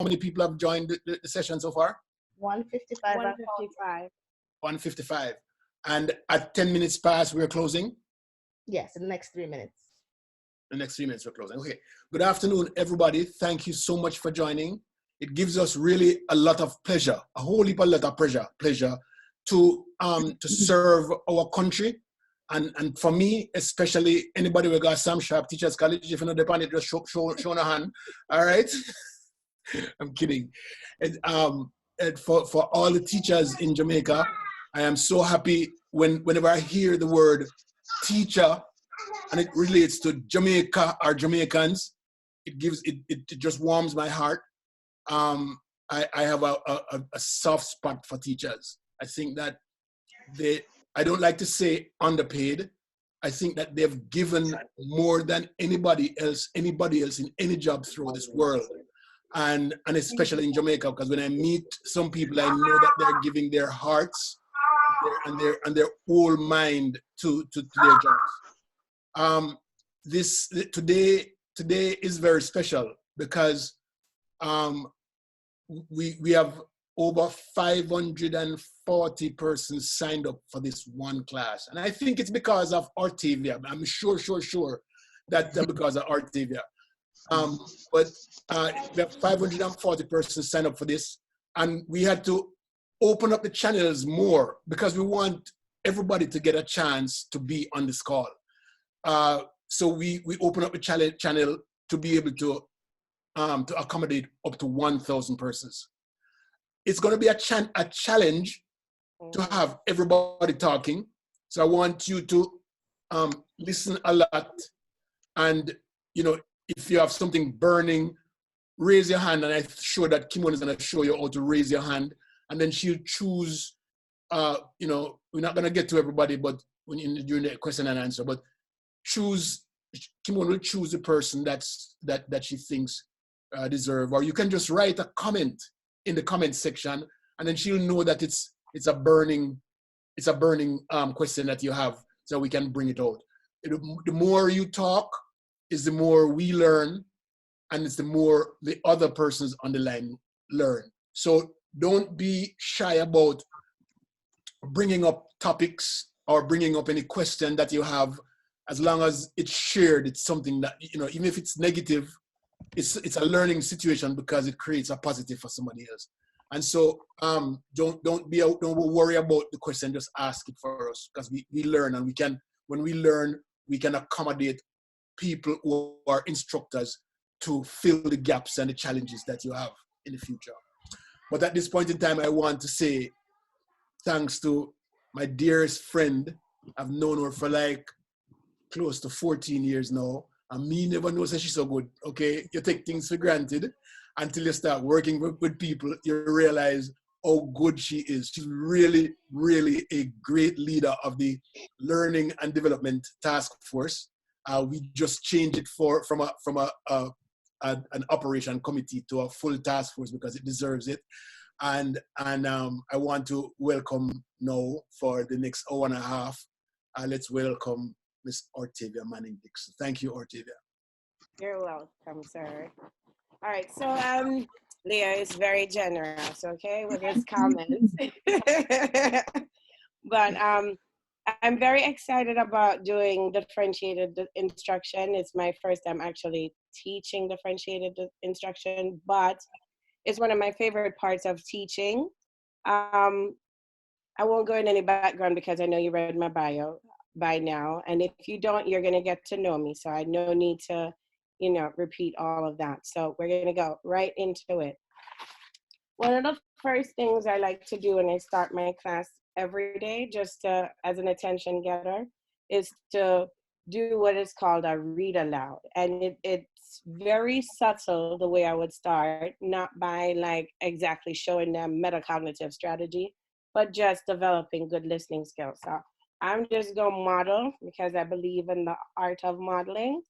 many people have joined the session so far? 155. 155. 155. And at 10 minutes past, we're closing? Yes, in the next 3 minutes. The next 3 minutes we're closing. Okay. Good afternoon, everybody. Thank you so much for joining. It gives us really a lot of pleasure, a whole heap of lot of pleasure to serve our country. And for me, especially anybody who got Snapshot Teachers College, if you know the pan, just show a hand. All right. I'm kidding. And for all the teachers in Jamaica, I am so happy whenever I hear the word teacher and it relates to Jamaica or Jamaicans. It just warms my heart. I have a soft spot for teachers. I think that I don't like to say underpaid. I think that they've given more than anybody else in any job through this world. And especially in Jamaica, because when I meet some people, I know that they're giving their hearts and their whole mind to their jobs. Today is very special because we have over 540 persons signed up for this one class. And I think it's because of Artavia. I'm sure that's because of Artavia. But we have 540 persons signed up for this. And we had to open up the channels more because we want everybody to get a chance to be on this call. So we open up the channel to be able to accommodate up to 1,000 persons. It's going to be a challenge to have everybody talking. So I want you to listen a lot. And, if you have something burning, raise your hand. And I'm sure that Kimon is going to show you how to raise your hand. And then she'll choose, we're not going to get to everybody, but during the question and answer, but Kimon will choose the person that she thinks deserve, or you can just write a comment in the comment section, and then she'll know that it's a burning question that you have, so we can bring it out. The more you talk is the more we learn, and it's the more the other persons on the line learn. So don't be shy about bringing up topics or bringing up any question that you have. As long as it's shared, it's something that, even if it's negative, it's a learning situation because it creates a positive for somebody else. And so don't worry about the question, just ask it for us, because we learn, and when we learn, we can accommodate people who are instructors to fill the gaps and the challenges that you have in the future. But at this point in time, I want to say thanks to my dearest friend. I've known her for like close to 14 years now, and me never know that she's so good. Okay, you take things for granted until you start working with people. You realize how good she is. She's really, really a great leader of the Learning and Development Task Force. We just changed it from an operation committee to a full task force because it deserves it. And I want to welcome now for the next hour and a half. Let's welcome Miss Artavia Manning-Dixon. Thank you, Artavia. You're welcome, sir. All right, so Leo is very generous, okay, with his comments. But I'm very excited about doing differentiated instruction. It's my first time actually teaching differentiated instruction, but it's one of my favorite parts of teaching. I won't go in any background because I know you read my bio by now. And if you don't, you're going to get to know me. So I no need to, repeat all of that. So we're going to go right into it. One of the first things I like to do when I start my class every day, just as an attention getter, is to do what is called a read aloud. And it's very subtle the way I would start, not by like exactly showing them metacognitive strategy, but just developing good listening skills. So I'm just going to model because I believe in the art of modeling.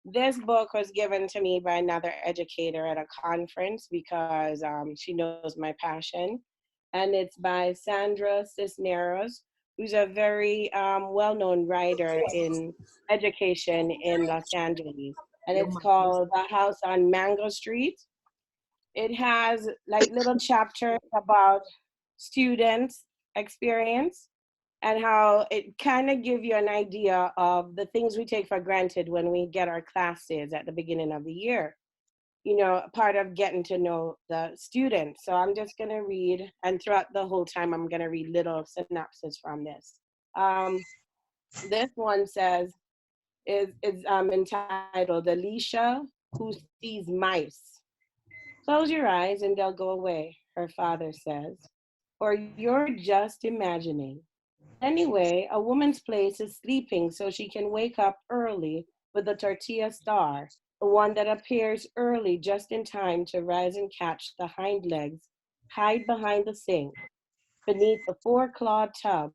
This book was given to me by another educator at a conference because she knows my passion. And it's by Sandra Cisneros, who's a very well-known writer in education in Los Angeles. And it's called The House on Mango Street. It has like little chapters about students' experience and how it kind of give you an idea of the things we take for granted when we get our classes at the beginning of the year. You know, part of getting to know the students. So I'm just gonna read, and throughout the whole time, I'm gonna read little synopsis from this. Um, this one says, is entitled Alicia Who Sees Mice. Close your eyes and they'll go away, her father says, or you're just imagining. Anyway, a woman's place is sleeping so she can wake up early with the tortilla star, the one that appears early just in time to rise and catch the hind legs, hide behind the sink, beneath the four-clawed tub,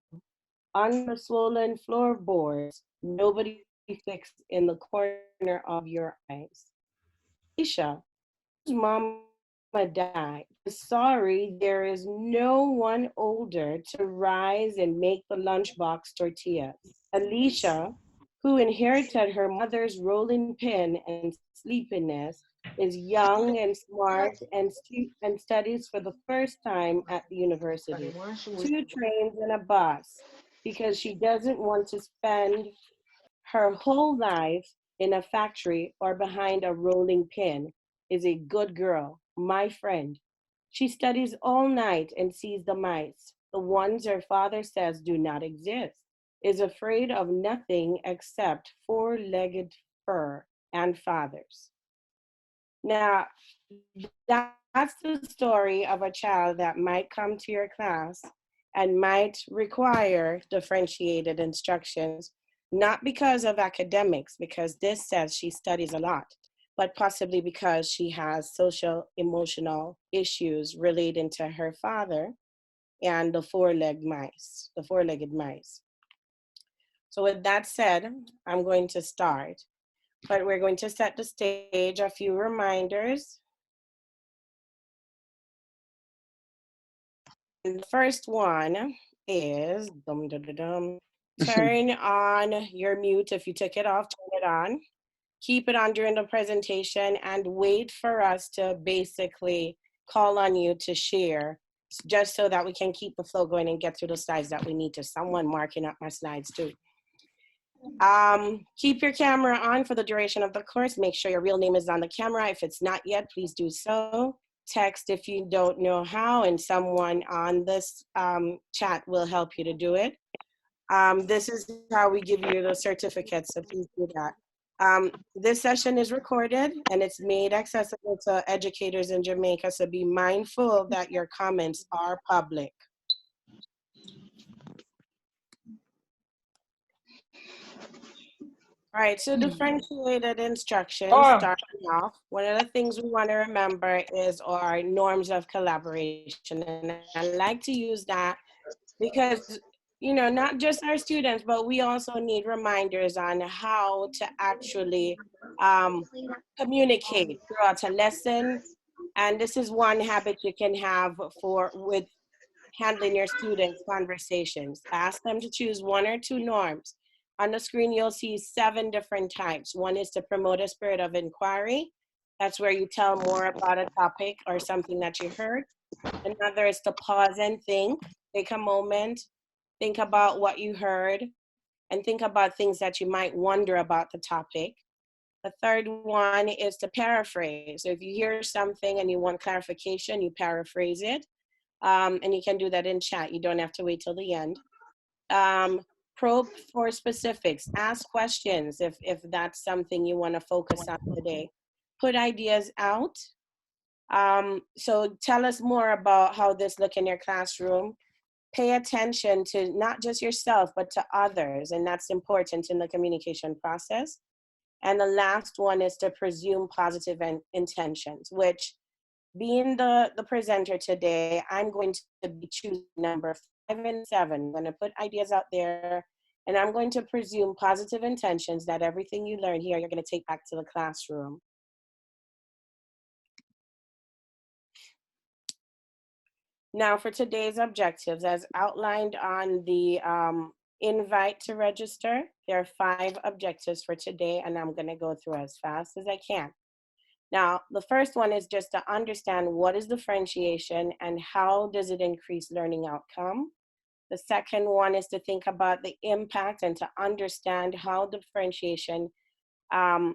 on the swollen floorboards, nobody fixed in the corner of your eyes. Alicia, whose mama died, is sorry there is no one older to rise and make the lunchbox tortillas. Alicia, who inherited her mother's rolling pin and sleepiness, is young and smart and studies for the first time at the university. 2 trains and a bus because she doesn't want to spend her whole life in a factory or behind a rolling pin. Is a good girl, my friend. She studies all night and sees the mice, the ones her father says do not exist, is afraid of nothing except four-legged fur and fathers. Now, that's the story of a child that might come to your class and might require differentiated instructions, not because of academics, because this says she studies a lot, but possibly because she has social emotional issues relating to her father and the four-legged mice. So with that said, I'm going to start, but we're going to set the stage, a few reminders. And the first one is turn on your mute. If you took it off, turn it on. Keep it on during the presentation and wait for us to basically call on you to share, just so that we can keep the flow going and get through the slides that we need to. Someone marking up my slides too. Keep your camera on for the duration of the course. Make sure your real name is on the camera. If it's not yet, please do so. Text if you don't know how, and someone on this chat will help you to do it. This is how we give you the certificates, so please do that. This session is recorded and it's made accessible to educators in Jamaica, so be mindful that your comments are public. All right, so differentiated instruction, starting off, one of the things we want to remember is our norms of collaboration. And I like to use that because, you know, not just our students, but we also need reminders on how to actually communicate throughout a lesson. And this is one habit you can have with handling your students' conversations. Ask them to choose 1 or 2 norms. On the screen, you'll see 7 different types. One is to promote a spirit of inquiry. That's where you tell more about a topic or something that you heard. Another is to pause and think. Take a moment, think about what you heard, and think about things that you might wonder about the topic. The third one is to paraphrase. So if you hear something and you want clarification, you paraphrase it. And you can do that in chat. You don't have to wait till the end. Probe for specifics. Ask questions if that's something you want to focus on today. Put ideas out. So tell us more about how this look in your classroom. Pay attention to not just yourself, but to others. And that's important in the communication process. And the last one is to presume positive intentions, which, being the presenter today, I'm going to be choosing number 5 and 7. I'm going to put ideas out there, and I'm going to presume positive intentions that everything you learn here, you're going to take back to the classroom. Now for today's objectives, as outlined on the invite to register, there are 5 objectives for today, and I'm going to go through as fast as I can. Now, the first one is just to understand what is differentiation and how does it increase learning outcome. The second one is to think about the impact and to understand how differentiation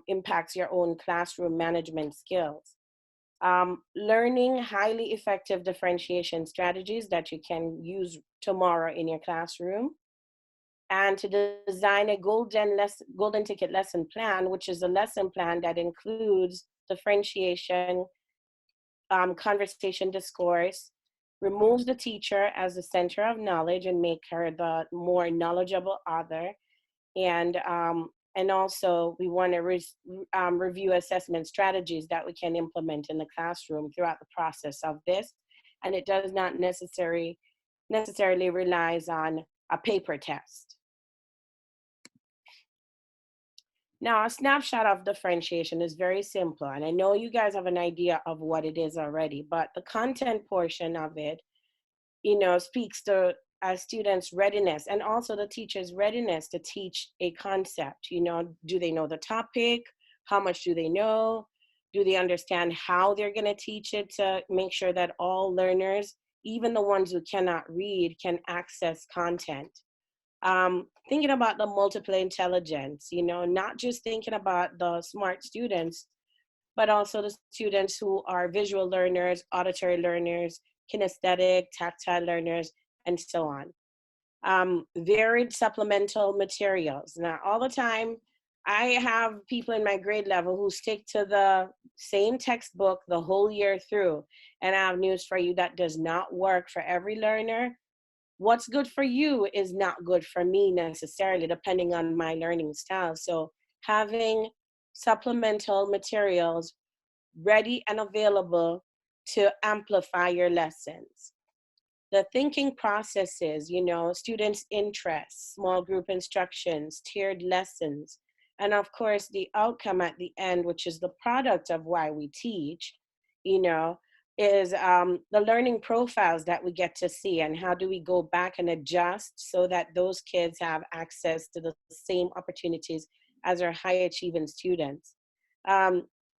impacts your own classroom management skills. Learning highly effective differentiation strategies that you can use tomorrow in your classroom, and to design a golden ticket lesson plan, which is a lesson plan that includes differentiation, conversation discourse, removes the teacher as the center of knowledge and make her the more knowledgeable author. And also we want to review assessment strategies that we can implement in the classroom throughout the process of this. And it does not necessarily relies on a paper test. Now, a snapshot of differentiation is very simple, and I know you guys have an idea of what it is already, but the content portion of it, speaks to a student's readiness and also the teacher's readiness to teach a concept. Do they know the topic? How much do they know? Do they understand how they're going to teach it to make sure that all learners, even the ones who cannot read, can access content? Thinking about the multiple intelligence, not just thinking about the smart students, but also the students who are visual learners, auditory learners, kinesthetic, tactile learners, and so on. Varied supplemental materials. Now, all the time, I have people in my grade level who stick to the same textbook the whole year through. And I have news for you, that does not work for every learner. What's good for you is not good for me necessarily, depending on my learning style. So having supplemental materials ready and available to amplify your lessons. The thinking processes, students' interests, small group instructions, tiered lessons, and of course the outcome at the end, which is the product of why we teach, is the learning profiles that we get to see, and how do we go back and adjust so that those kids have access to the same opportunities as our high achieving students.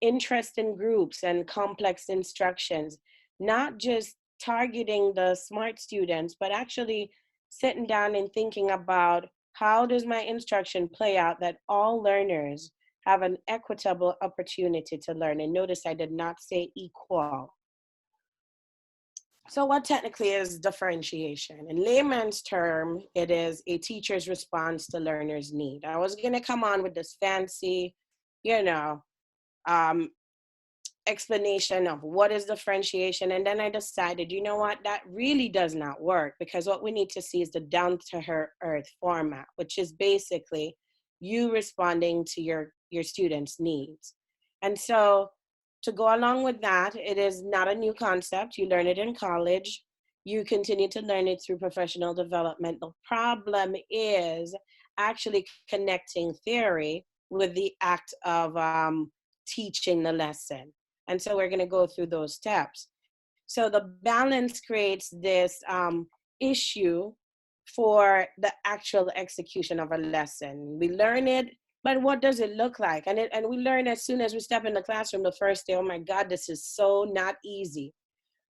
Interest in groups and complex instructions, not just targeting the smart students, but actually sitting down and thinking about how does my instruction play out that all learners have an equitable opportunity to learn. And notice I did not say equal. So what technically is differentiation? In layman's term, it is a teacher's response to learner's need. I was going to come on with this fancy, explanation of what is differentiation. And then I decided, you know what, that really does not work, because what we need to see is the down to earth format, which is basically you responding to your students' needs. And so to go along with that, it is not a new concept. You learn it in college. You continue to learn it through professional development. The problem is actually connecting theory with the act of teaching the lesson. And so we're going to go through those steps. So the balance creates this issue for the actual execution of a lesson. We learn it, but what does it look like? And we learn as soon as we step in the classroom the first day, oh my God, this is so not easy.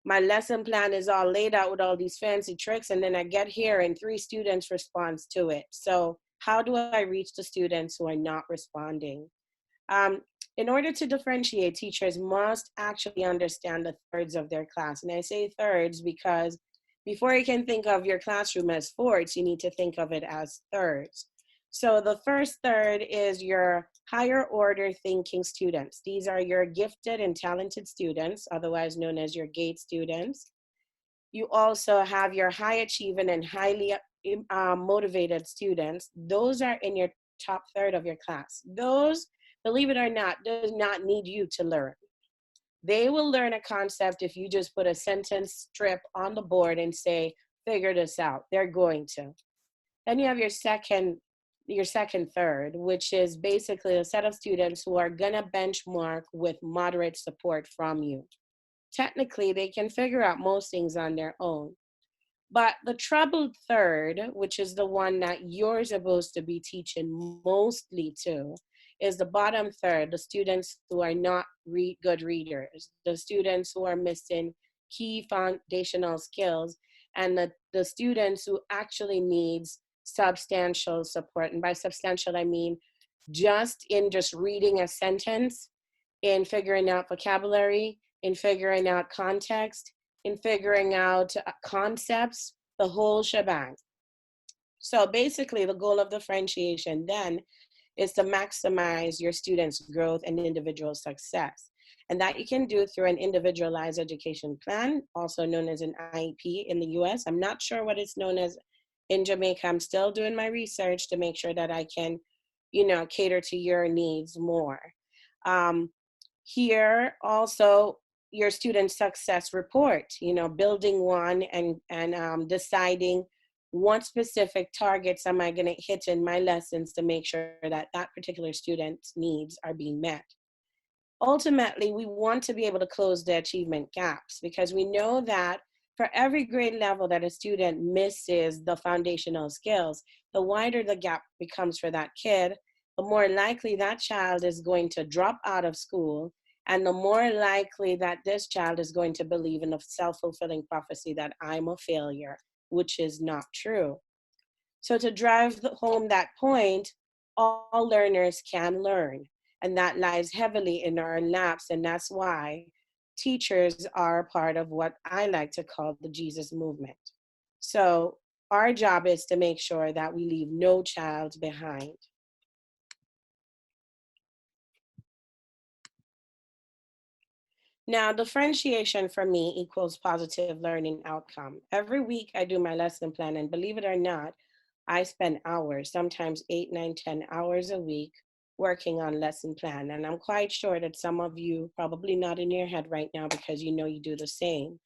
My lesson plan is all laid out with all these fancy tricks, and then I get here and 3 students respond to it. So how do I reach the students who are not responding? In order to differentiate, teachers must actually understand the thirds of their class. And I say thirds because before you can think of your classroom as fourths, you need to think of it as thirds. So the first third is your higher order thinking students. These are your gifted and talented students, otherwise known as your GATE students. You also have your high achieving and highly motivated students. Those are in your top third of your class. Those, believe it or not, does not need you to learn. They will learn a concept if you just put a sentence strip on the board and say, figure this out. They're going to. Then you have your second third, which is basically a set of students who are gonna benchmark with moderate support from you. Technically, they can figure out most things on their own. But the troubled third, which is the one that you're supposed to be teaching mostly to, is the bottom third, the students who are not good readers, the students who are missing key foundational skills, and the students who actually needs substantial support. And by substantial, I mean just reading a sentence, in figuring out vocabulary, in figuring out context, in figuring out concepts, the whole shebang. So basically the goal of differentiation then is to maximize your students' growth and individual success. And that you can do through an individualized education plan, also known as an IEP in the US. I'm not sure what it's known as in Jamaica. I'm still doing my research to make sure that I can, cater to your needs more. Here also, your student success report, building one and deciding what specific targets am I going to hit in my lessons to make sure that that particular student's needs are being met. Ultimately, we want to be able to close the achievement gaps, because we know that for every grade level that a student misses the foundational skills, the wider the gap becomes for that kid, the more likely that child is going to drop out of school, and the more likely that this child is going to believe in a self-fulfilling prophecy that I'm a failure, which is not true. So to drive home that point, all learners can learn, and that lies heavily in our laps, and that's why teachers are part of what I like to call the Jesus movement. So our job is to make sure that we leave no child behind. Now, differentiation for me equals positive learning outcome. Every week I do my lesson plan, and believe it or not, I spend hours, sometimes 8, 9, 10 hours a week working on lesson plan. And I'm quite sure that some of you probably not in your head right now, because you do the same.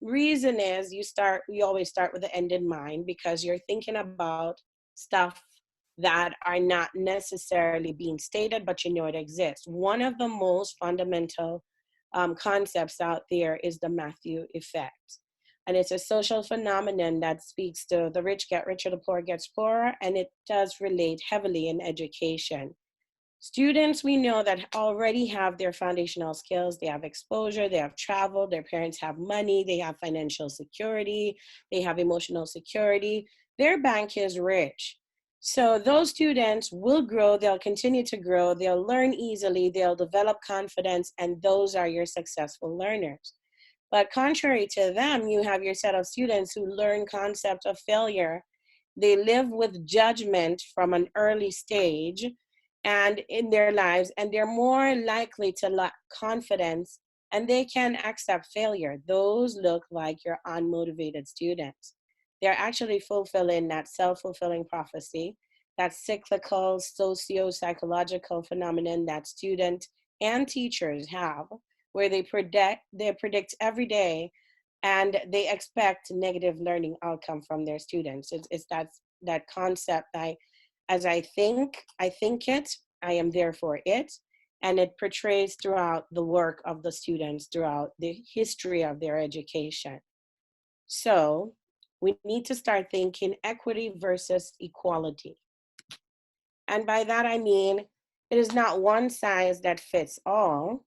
Reason is you always start with the end in mind, because you're thinking about stuff that are not necessarily being stated, but it exists. One of the most fundamental concepts out there is the Matthew effect. And it's a social phenomenon that speaks to the rich get richer, the poor gets poorer, and it does relate heavily in education. Students we know that already have their foundational skills, they have exposure, they have traveled, their parents have money, they have financial security, they have emotional security, their bank is rich. So those students will grow, they'll continue to grow, they'll learn easily, they'll develop confidence, and those are your successful learners. But contrary to them, you have your set of students who learn concept of failure. They live with judgment from an early stage and in their lives, and they're more likely to lack confidence, and they can accept failure. Those look like your unmotivated students. They're actually fulfilling that self-fulfilling prophecy, that cyclical socio-psychological phenomenon that students and teachers have, where they predict every day, and they expect negative learning outcome from their students. It's that concept as I think it, I am therefore it, and it portrays throughout the work of the students throughout the history of their education. So we need to start thinking equity versus equality. And by that I mean, it is not one size that fits all.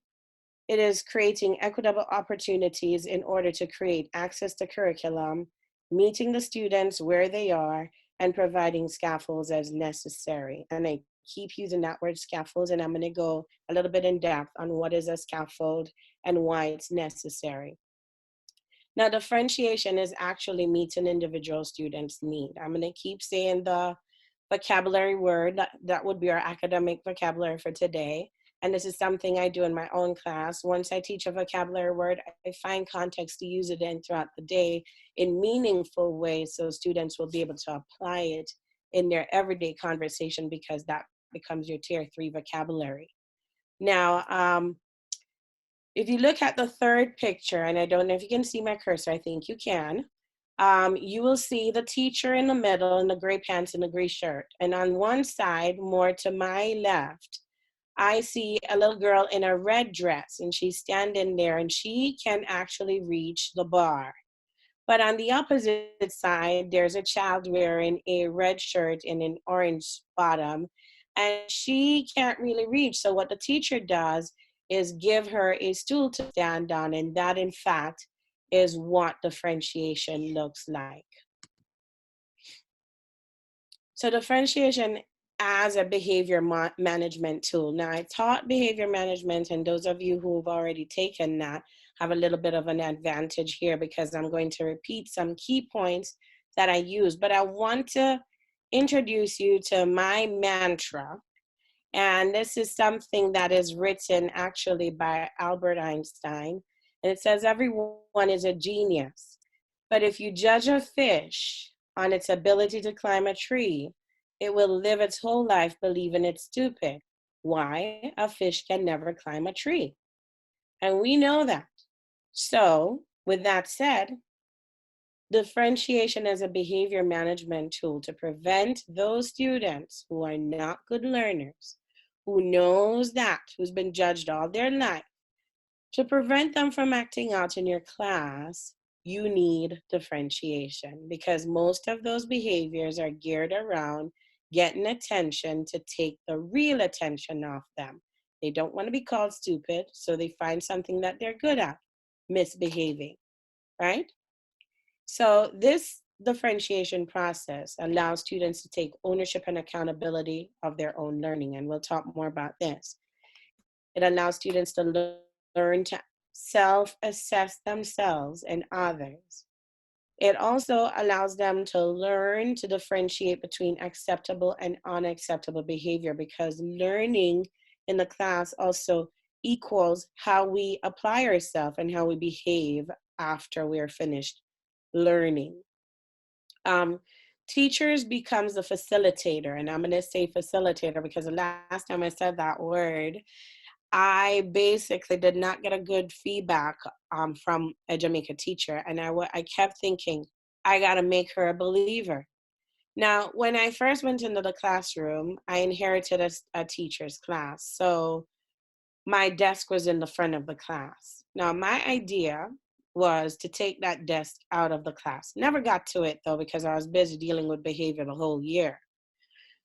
It is creating equitable opportunities in order to create access to curriculum, meeting the students where they are, and providing scaffolds as necessary. And I keep using that word scaffolds, and I'm going to go a little bit in depth on what is a scaffold and why it's necessary. Now, differentiation is actually meeting individual students' need. I'm going to keep saying the vocabulary word. That would be our academic vocabulary for today. And this is something I do in my own class. Once I teach a vocabulary word, I find context to use it in throughout the day in meaningful ways, so students will be able to apply it in their everyday conversation, because that becomes your tier 3 vocabulary. Now, if you look at the third picture, and I don't know if you can see my cursor, I think you can, you will see the teacher in the middle in the gray pants and the gray shirt. And on one side, more to my left, I see a little girl in a red dress, and she's standing there, and she can actually reach the bar. But on the opposite side, there's a child wearing a red shirt and an orange bottom, and she can't really reach. So what the teacher does is give her a stool to stand on, and that in fact is what differentiation looks like. So differentiation as a behavior management tool. Now, I taught behavior management, and those of you who've already taken that have a little bit of an advantage here, because I'm going to repeat some key points that I use. But I want to introduce you to my mantra. And this is something that is written actually by Albert Einstein. And it says, everyone is a genius. But if you judge a fish on its ability to climb a tree, it will live its whole life believing it's stupid. Why? A fish can never climb a tree. And we know that. So, with that said, differentiation as a behavior management tool to prevent those students who are not good learners, who knows that, who's been judged all their life, to prevent them from acting out in your class, you need differentiation, because most of those behaviors are geared around getting attention to take the real attention off them. They don't want to be called stupid, so they find something that they're good at, misbehaving, right? So this differentiation process allows students to take ownership and accountability of their own learning, and we'll talk more about this. It allows students to learn to self-assess themselves and others. It also allows them to learn to differentiate between acceptable and unacceptable behavior, because learning in the class also equals how we apply ourselves and how we behave after we're finished learning. Teachers becomes the facilitator, and I'm going to say facilitator because the last time I said that word, I basically did not get a good feedback from a Jamaica teacher, and I kept thinking, I got to make her a believer. Now, when I first went into the classroom, I inherited a teacher's class, so my desk was in the front of the class. Now, my idea was to take that desk out of the class. Never got to it, though, because I was busy dealing with behavior the whole year.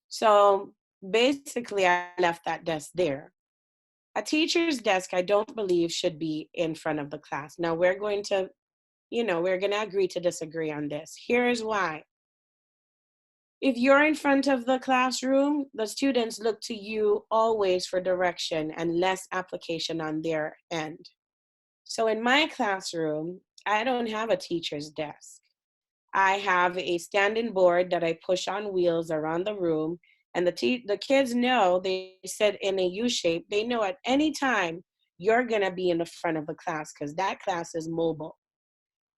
So basically, I left that desk there. A teacher's desk, I don't believe, should be in front of the class. Now, we're going to agree to disagree on this. Here's why. If you're in front of the classroom, the students look to you always for direction and less application on their end. So in my classroom, I don't have a teacher's desk. I have a standing board that I push on wheels around the room, and the kids know, they sit in a U shape. They know at any time you're gonna be in the front of the class, because that class is mobile.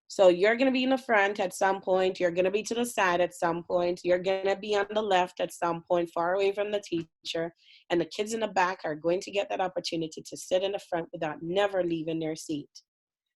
So you're gonna be in the front at some point, you're gonna be to the side at some point, you're gonna be on the left at some point, far away from the teacher, and the kids in the back are going to get that opportunity to sit in the front without never leaving their seat.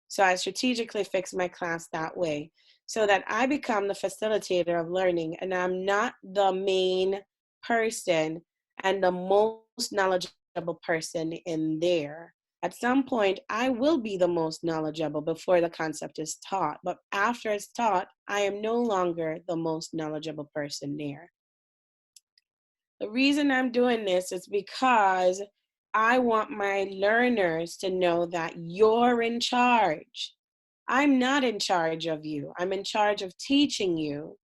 So I strategically fix my class that way, so that I become the facilitator of learning, and I'm not the main person and the most knowledgeable person in there. At some point, I will be the most knowledgeable before the concept is taught, but after it's taught, I am no longer the most knowledgeable person there. The reason I'm doing this is because I want my learners to know that you're in charge. I'm not in charge of you. I'm in charge of teaching you.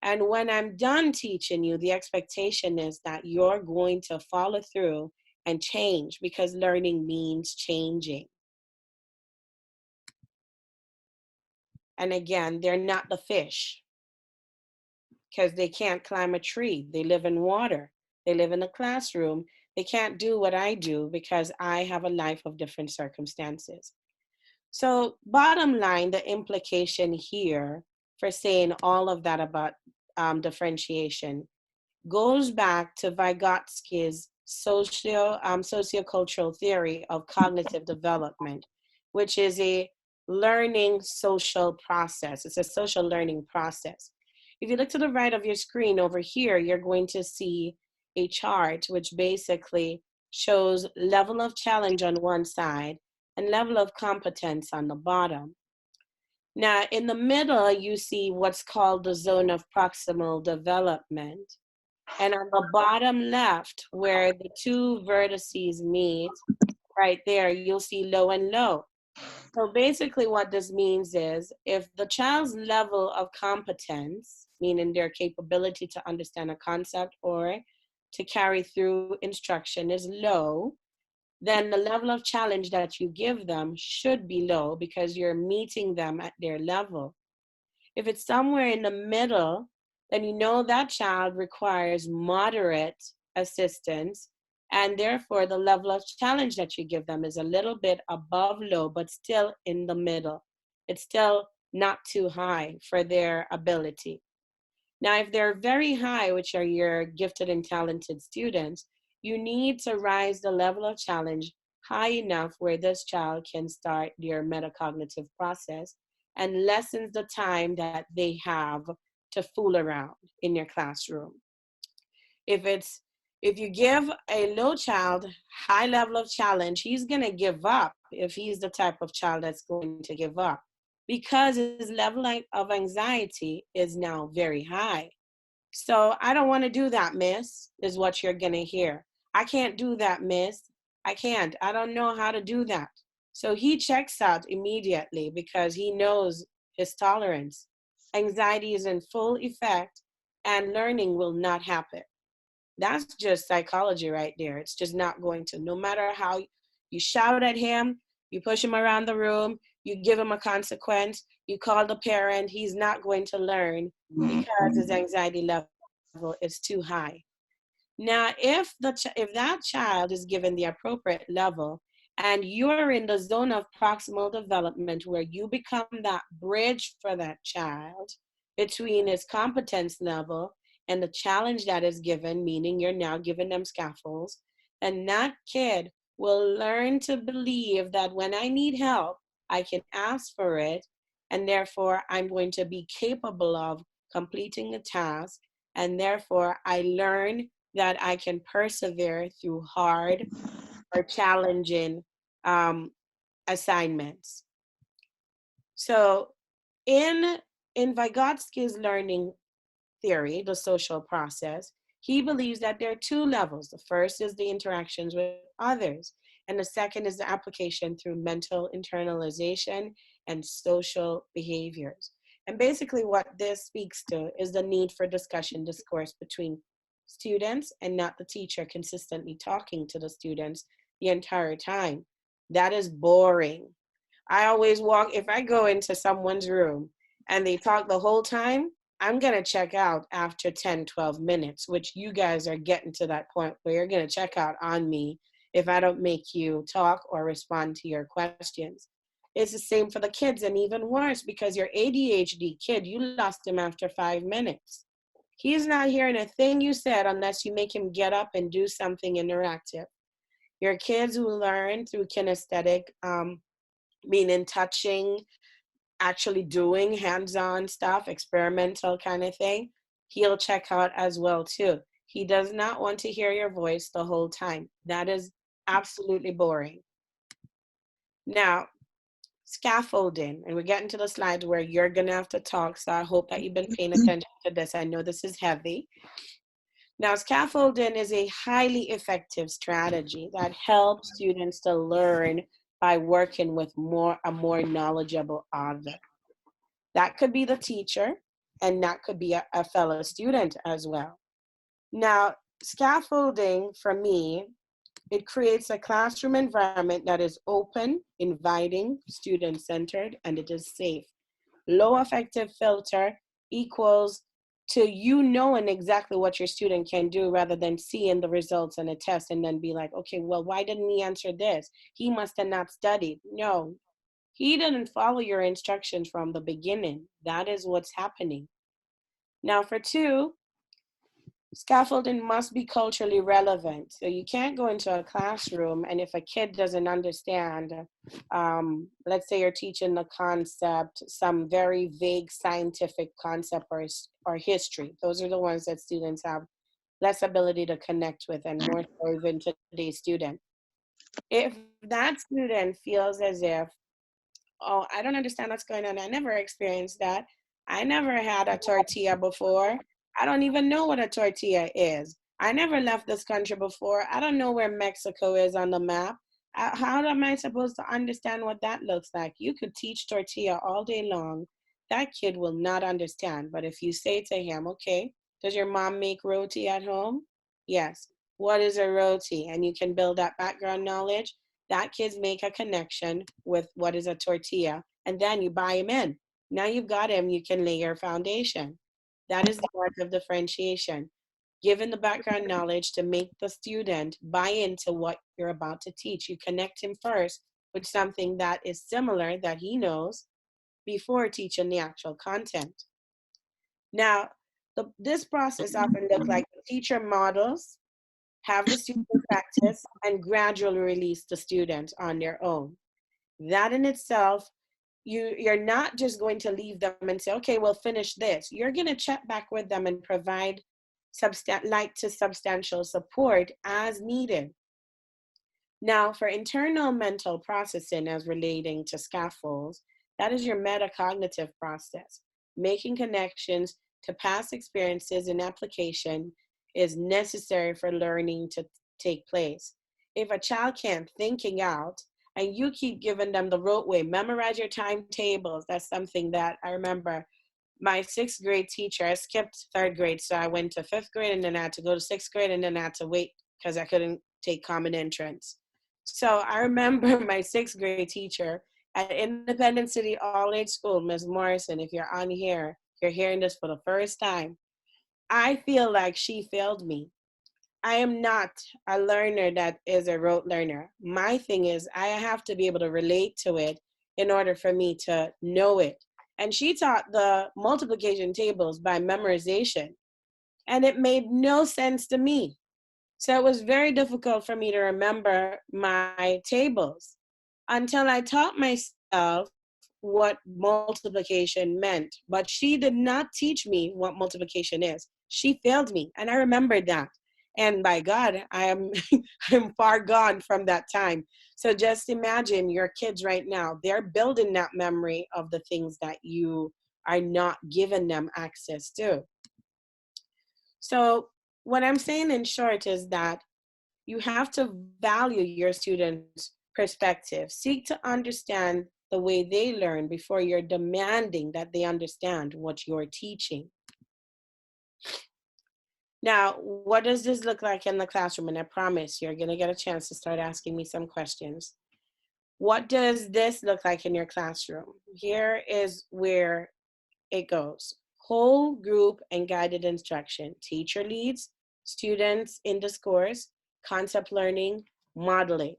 And when I'm done teaching you, the expectation is that you're going to follow through and change, because learning means changing. And again, they're not the fish, because they can't climb a tree. They live in water. They live in a classroom. They can't do what I do because I have a life of different circumstances. So bottom line, the implication here for saying all of that about differentiation goes back to Vygotsky's sociocultural theory of cognitive development, which is a learning social process. It's a social learning process. If you look to the right of your screen over here, you're going to see a chart which basically shows level of challenge on one side and level of competence on the bottom. Now, in the middle, you see what's called the zone of proximal development. And on the bottom left, where the two vertices meet, right there, you'll see low and low. So basically what this means is if the child's level of competence, meaning their capability to understand a concept or to carry through instruction is low, then the level of challenge that you give them should be low because you're meeting them at their level. If it's somewhere in the middle, then you know that child requires moderate assistance, and therefore the level of challenge that you give them is a little bit above low, but still in the middle. It's still not too high for their ability. Now, if they're very high, which are your gifted and talented students, you need to rise the level of challenge high enough where this child can start their metacognitive process and lessens the time that they have to fool around in your classroom. If you give a low child high level of challenge, he's going to give up if he's the type of child that's going to give up because his level of anxiety is now very high. So I don't want to do that, miss, is what you're going to hear. I can't do that, miss. I can't. I don't know how to do that. So he checks out immediately because he knows his tolerance. Anxiety is in full effect and learning will not happen. That's just psychology right there. It's just not going to. No matter how you shout at him, you push him around the room, you give him a consequence, you call the parent, he's not going to learn because his anxiety level is too high. Now, if that child is given the appropriate level and you're in the zone of proximal development where you become that bridge for that child between his competence level and the challenge that is given, meaning you're now giving them scaffolds, and that kid will learn to believe that when I need help, I can ask for it, and therefore I'm going to be capable of completing the task, and therefore I learn that I can persevere through hard or challenging um, assignments. So in Vygotsky's learning theory, the social process, he believes that there are two levels. The first is the interactions with others, and the second is the application through mental internalization and social behaviors. And basically what this speaks to is the need for discussion discourse between students and not the teacher consistently talking to the students the entire time. That is boring. I always walk, if I go into someone's room and they talk the whole time, I'm going to check out after 10, 12 minutes, which you guys are getting to that point where you're going to check out on me if I don't make you talk or respond to your questions. It's the same for the kids, and even worse because your ADHD kid, you lost him after 5 minutes. He's not hearing a thing you said unless you make him get up and do something interactive. Your kids who learn through kinesthetic, meaning touching, actually doing hands-on stuff, experimental kind of thing, he'll check out as well too. He does not want to hear your voice the whole time. That is absolutely boring. Now, scaffolding, and we're getting to the slides where you're gonna have to talk, so I hope that you've been paying attention to this. I know this is heavy. Now, scaffolding is a highly effective strategy that helps students to learn by working with a more knowledgeable other. That could be the teacher, and that could be a fellow student as well. Now, scaffolding for me, it creates a classroom environment that is open, inviting, student-centered, and it is safe. Low affective filter equals to you knowing exactly what your student can do rather than seeing the results on a test and then be like, okay, well, why didn't he answer this? He must have not studied. No, he didn't follow your instructions from the beginning. That is what's happening. Now for two, scaffolding must be culturally relevant. So you can't go into a classroom and if a kid doesn't understand, let's say you're teaching the concept, some very vague scientific concept or history. Those are the ones that students have less ability to connect with and more so even today's student. If that student feels as if, oh, I don't understand what's going on. I never experienced that. I never had a tortilla before. I don't even know what a tortilla is. I never left this country before. I don't know where Mexico is on the map. How am I supposed to understand what that looks like? You could teach tortilla all day long. That kid will not understand. But if you say to him, okay, does your mom make roti at home? Yes. What is a roti? And you can build that background knowledge. That kids make a connection with what is a tortilla. And then you buy him in. Now you've got him, you can lay your foundation. That is the art of differentiation. Given the background knowledge to make the student buy into what you're about to teach. You connect him first with something that is similar that he knows before teaching the actual content. Now, this process often looks like the teacher models, have the student practice, and gradually release the student on their own. That in itself, you're not just going to leave them and say, okay, we'll finish this. You're going to check back with them and provide light to substantial support as needed. Now, for internal mental processing as relating to scaffolds, that is your metacognitive process. Making connections to past experiences and application is necessary for learning to take place. If a child can't thinking out, and you keep giving them the rote way, memorize your timetables. That's something that I remember my 6th grade teacher, I skipped 3rd grade, so I went to 5th grade and then I had to go to 6th grade and then I had to wait because I couldn't take common entrance. So I remember my 6th grade teacher at Independent City All-Age School, Ms. Morrison, if you're on here, you're hearing this for the first time. I feel like she failed me. I am not a learner that is a rote learner. My thing is I have to be able to relate to it in order for me to know it. And she taught the multiplication tables by memorization, and it made no sense to me. So it was very difficult for me to remember my tables until I taught myself what multiplication meant. But she did not teach me what multiplication is. She failed me, and I remembered that. And by God, I am I'm far gone from that time. So just imagine your kids right now, they're building that memory of the things that you are not giving them access to. So what I'm saying in short is that you have to value your students' perspective. Seek to understand the way they learn before you're demanding that they understand what you're teaching. Now, what does this look like in the classroom? And I promise you're going to get a chance to start asking me some questions. What does this look like in your classroom? Here is where it goes. Whole group and guided instruction. Teacher leads, students in discourse, concept learning, modeling.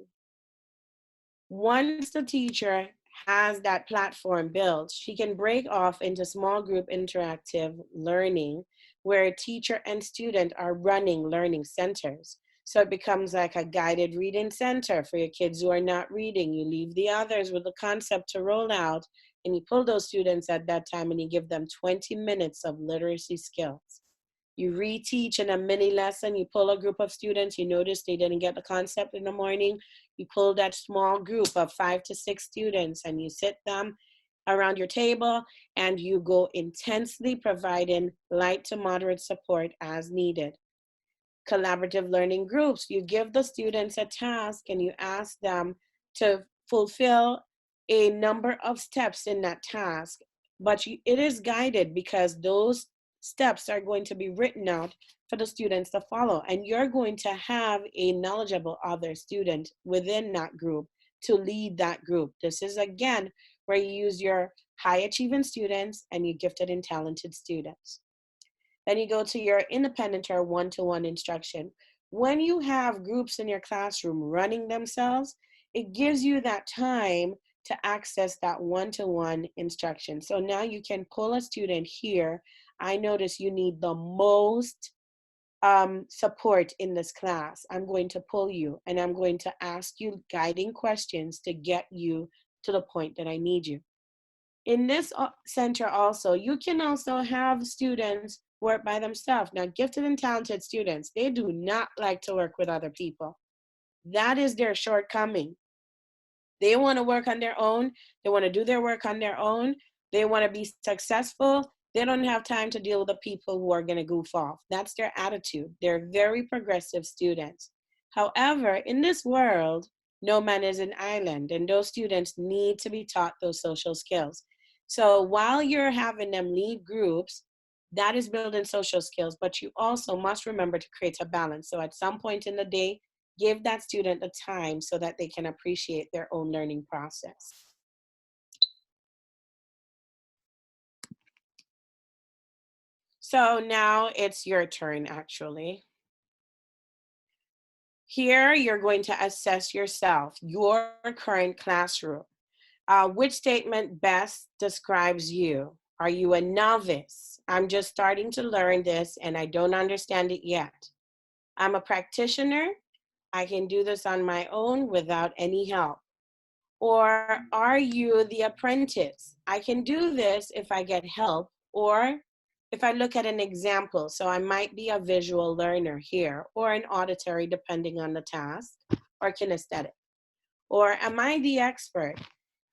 Once the teacher has that platform built, she can break off into small group interactive learning where teacher and student are running learning centers. So it becomes like a guided reading center for your kids who are not reading. You leave the others with the concept to roll out, and you pull those students at that time and you give them 20 minutes of literacy skills. You reteach in a mini lesson, you pull a group of students, you notice they didn't get the concept in the morning, you pull that small group of 5 to 6 students and you sit them around your table and you go intensely providing light to moderate support as needed. Collaborative learning groups, you give the students a task and you ask them to fulfill a number of steps in that task, but it is guided because those steps are going to be written out for the students to follow, and you're going to have a knowledgeable other student within that group to lead that group. This is again where you use your high achieving students and your gifted and talented students. Then you go to your independent or one-to-one instruction. When you have groups in your classroom running themselves, it gives you that time to access that one-to-one instruction. So now you can pull a student here. I notice you need the most support in this class. I'm going to pull you and I'm going to ask you guiding questions to get you to the point that I need you. In this center also, you can also have students work by themselves. Now, gifted and talented students, they do not like to work with other people. That is their shortcoming. They want to work on their own. They want to do their work on their own. They want to be successful. They don't have time to deal with the people who are going to goof off. That's their attitude. They're very progressive students. However, in this world, no man is an island, and those students need to be taught those social skills. So while you're having them lead groups, that is building social skills, but you also must remember to create a balance. So at some point in the day, give that student the time so that they can appreciate their own learning process. So now it's your turn, actually. Here, you're going to assess yourself, your current classroom. Which statement best describes you? Are you a novice? I'm just starting to learn this and I don't understand it yet. I'm a practitioner. I can do this on my own without any help. Or are you the apprentice? I can do this if I get help or if I look at an example. So I might be a visual learner here or an auditory depending on the task or kinesthetic. Or am I the expert?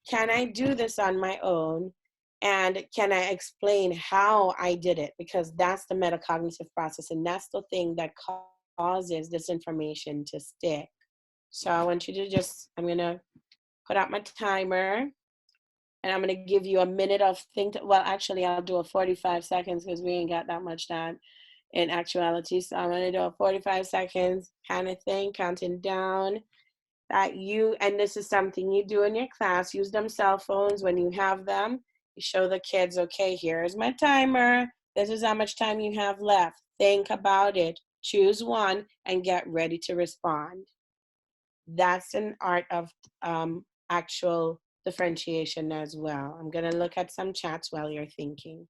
Can I do this on my own? And can I explain how I did it? Because that's the metacognitive process and that's the thing that causes this information to stick. So I want you to just, I'm gonna put out my timer and I'm gonna give you a minute of well, actually I'll do a 45 seconds because we ain't got that much time in actuality. So I'm gonna do a 45 seconds kind of thing, counting down that you, and this is something you do in your class, use them cell phones when you have them. You show the kids, okay, here's my timer. This is how much time you have left. Think about it, choose one and get ready to respond. That's an art of actual differentiation as well. I'm gonna look at some chats while you're thinking.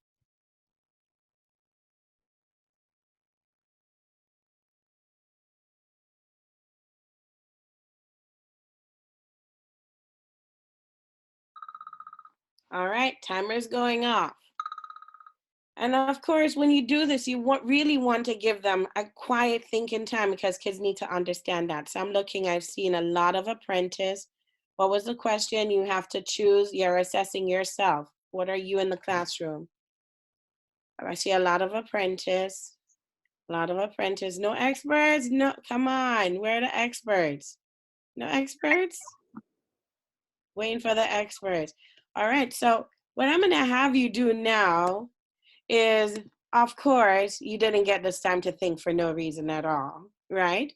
All right, timer's going off. And of course, when you do this, you really want to give them a quiet thinking time because kids need to understand that. So I'm looking, I've seen a lot of apprentice. What was the question? You have to choose, you're assessing yourself. What are you in the classroom? I see a lot of apprentice, No experts, no, come on, where are the experts? No experts? Waiting for the experts. All right, so what I'm gonna have you do now is, of course, you didn't get this time to think for no reason at all, right?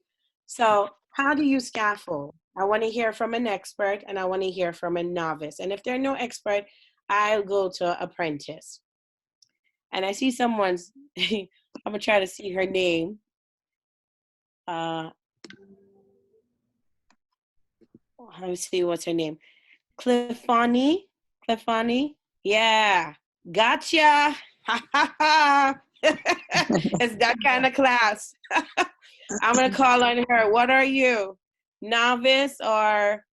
So how do you scaffold? I want to hear from an expert and I want to hear from a novice. And if there's no expert, I'll go to apprentice. And I see someone's, I'm gonna try to see her name. Let me see what's her name. Cliffani? Yeah, gotcha. It's that kind of class. I'm gonna call on her. What are you, novice or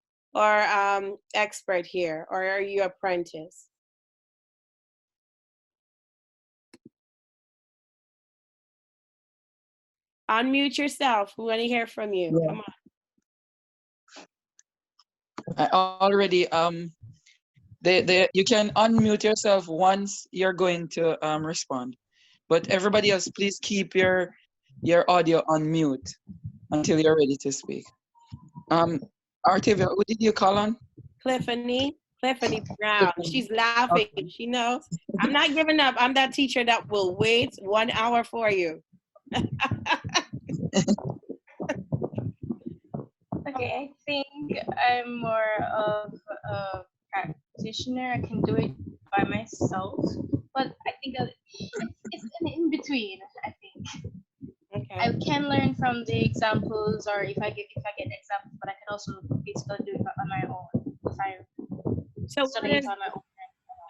expert here, or are you apprentice? Unmute yourself. We want to hear from you. Yeah. Come on. I already you can unmute yourself once you're going to respond, but everybody else, please keep your audio on mute until you're ready to speak. Artavia, who did you call on? Cliffany Brown. She's laughing. Okay. She knows. I'm not giving up. I'm that teacher that will wait 1 hour for you. Okay, I think I'm more of a practitioner. I can do it by myself, but I think it's an in between. I think Okay. I can learn from the examples, or if I get examples, but I can also basically do it on my own. If I study it on my own.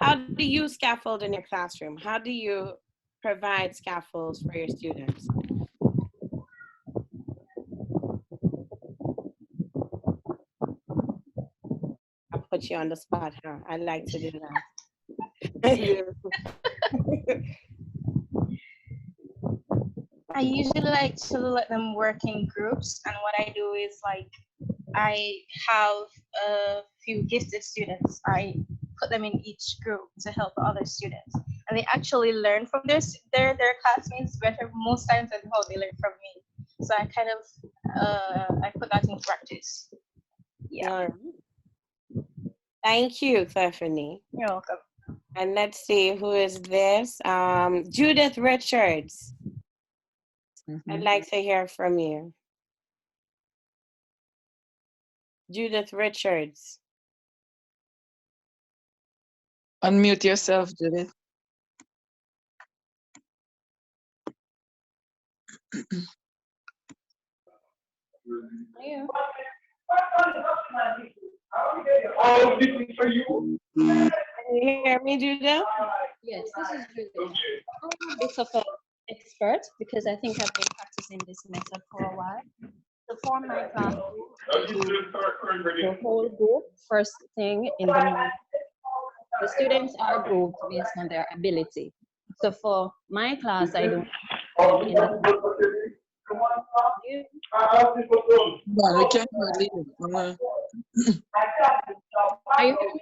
How do you scaffold in your classroom? How do you provide scaffolds for your students? I'll put you on the spot, huh? I like to do that. I usually like to let them work in groups, and what I do is like I have a few gifted students. I put them in each group to help other students, and they actually learn from their classmates better most times than how they learn from me. So I kind of I put that in practice. Yeah. All right. Thank you, Stephanie. You're welcome. And let's see, who is this? Judith Richards. I'd like to hear from you. Judith Richards. Unmute yourself, Judith. Yeah. Can you hear me, Judith? Yes, this is Julia. I'm a bit of an expert because I think I've been practicing this method for a while. So for my class, I do the whole group first thing in the morning. The students are grouped based on their ability. So for my class, I do in the No, we can't hear you. Are you hearing me?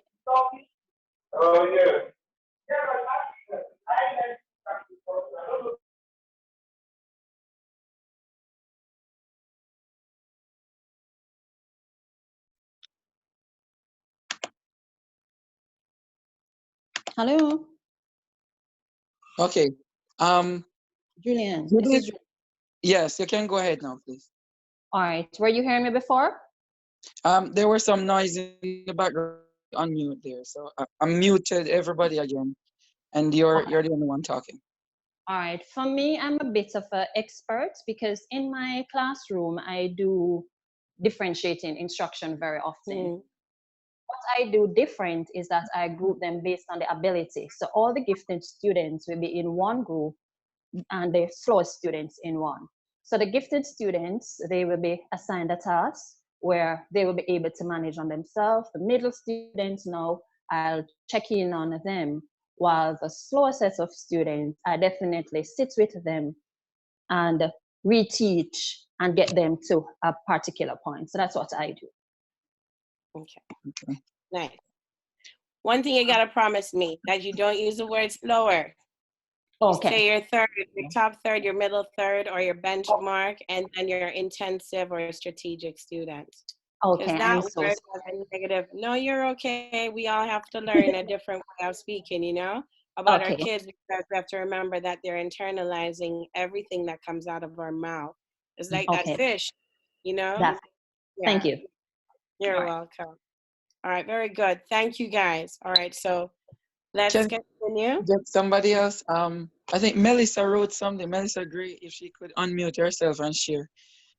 Hello, Okay. Julian. Judith? This is Yes, you can go ahead now, please. all right. Were you hearing me before? There was some noise in the background. Unmute there, so I muted everybody again, and you're the only one talking. All right. For me, I'm a bit of an expert because in my classroom, I do differentiating instruction very often. What I do different is that I group them based on the ability. So all the gifted students will be in one group and the slow students in one. So the gifted students, they will be assigned a task where they will be able to manage on themselves. The middle students, now I'll check in on them, while the slower set of students, I definitely sit with them and reteach and get them to a particular point. So that's what I do. Okay. Nice. One thing you gotta promise me, that you don't use the word slower. Okay. Say your third, your top third, your middle third, or your benchmark, and then your intensive or strategic student. Okay, That I'm so word has a negative. No, you're okay. We all have to learn a different way of speaking, you know, about our Okay. kids, because we have to remember that they're internalizing everything that comes out of our mouth. It's like that Okay. fish, you know? Thank you. You're All right. welcome. All right, very good. Thank you, guys. All right, so let's continue. Get somebody else. I think Melissa wrote something. Melissa Gray, if she could unmute herself and share.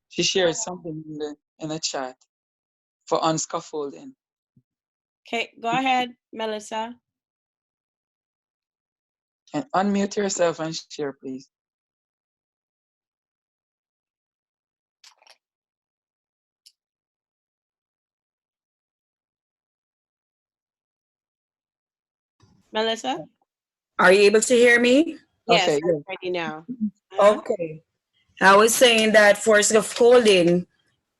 She shared something in the chat for on scaffolding. Okay, go ahead, Melissa. And unmute yourself and share, please. Melissa? Are you able to hear me? Yes, Okay, I'm ready now. Okay. I was saying that for scaffolding,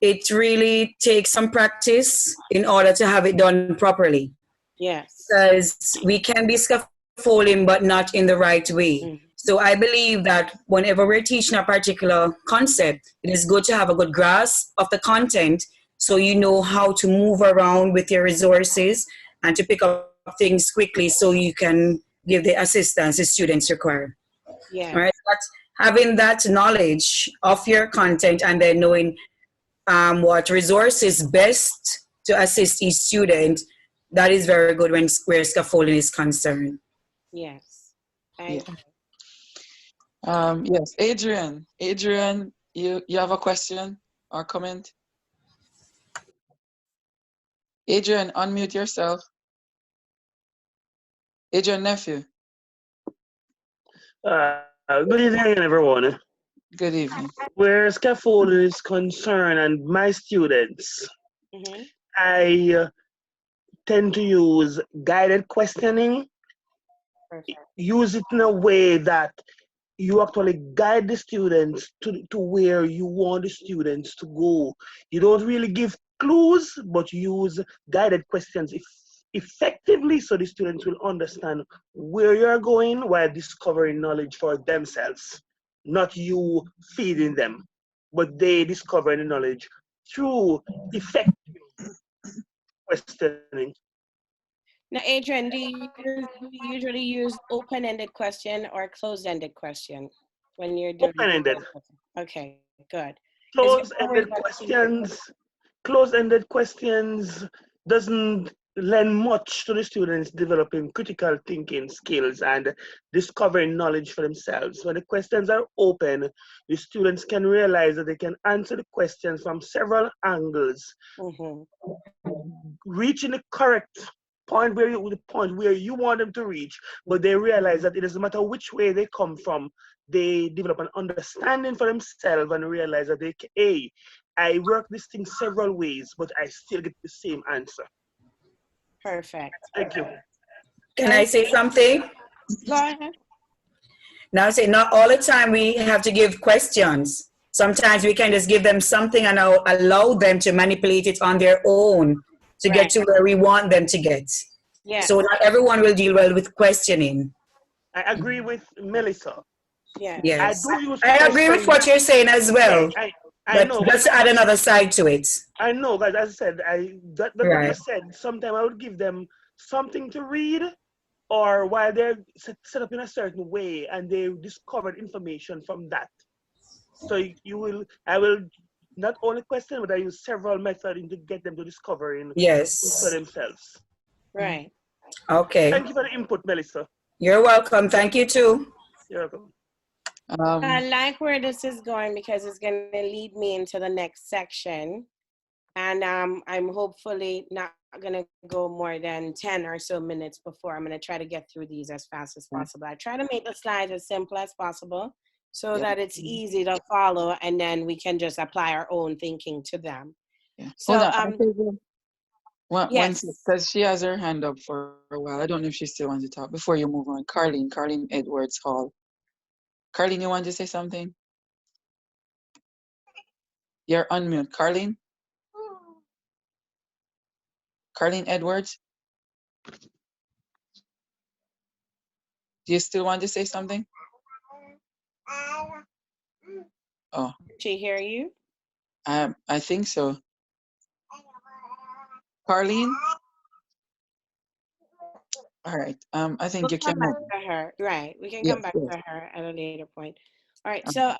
it really takes some practice in order to have it done properly. Yes. Because we can be scaffolding, but not in the right way. So I believe that whenever we're teaching a particular concept, it is good to have a good grasp of the content so you know how to move around with your resources and to pick up things quickly so you can give the assistance the students require. Yeah. All right. But having that knowledge of your content and then knowing what resources best to assist each student, that is very good where scaffolding is concerned. Yes. Yes, Adrian. Adrian, you have a question or comment? Adrian, unmute yourself. Adrian nephew. Good evening, everyone. Good evening. Where scaffolding is concerned and my students, I tend to use guided questioning. Use it in a way that you actually guide the students to where you want the students to go. You don't really give clues, but use guided questions. effectively so the students will understand where you're going while discovering knowledge for themselves. Not you feeding them, but they discovering the knowledge through effective questioning. Now, Adrian, do you usually use open-ended question or closed-ended question when you're doing Open-ended. Okay, good. Closed-ended questions doesn't lend much to the students developing critical thinking skills and discovering knowledge for themselves. When the questions are open, the students can realize that they can answer the questions from several angles, reaching the correct point where you want them to reach, but they realize that it doesn't matter which way they come from, they develop an understanding for themselves and realize that I work this thing several ways, but I still get the same answer. Perfect. Thank you. Can I say something? Go ahead. Now, say not all the time we have to give questions. Sometimes we can just give them something and allow them to manipulate it on their own to get to where we want them to get. Yeah. So not everyone will deal well with questioning. I agree with Melissa. Yeah. Yes. I agree with what you're saying as well. Yeah, I know. Just to add another side to it. I know, guys. As I said, what you said, sometimes I would give them something to read, or while they're set up in a certain way and they discovered information from that. So I will not only question, but I use several methods to get them to discovering for themselves. Right. Okay. Thank you for the input, Melissa. You're welcome. Thank you too. You're welcome. I like where this is going because it's going to lead me into the next section. And I'm hopefully not going to go more than 10 or so minutes before. I'm going to try to get through these as fast as possible. I try to make the slides as simple as possible so that it's easy to follow, and then we can just apply our own thinking to them. Yeah. So, hold on. Yes. Because she has her hand up for a while. I don't know if she still wants to talk. Before you move on, Carlene Edwards Hall. Carlene, you want to say something? You're unmute. Carlene Edwards? Do you still want to say something? Oh. She hear you? I think so. Carlene? All right. I think you can come back to her. Right. We can come back to her at a later point. All right. So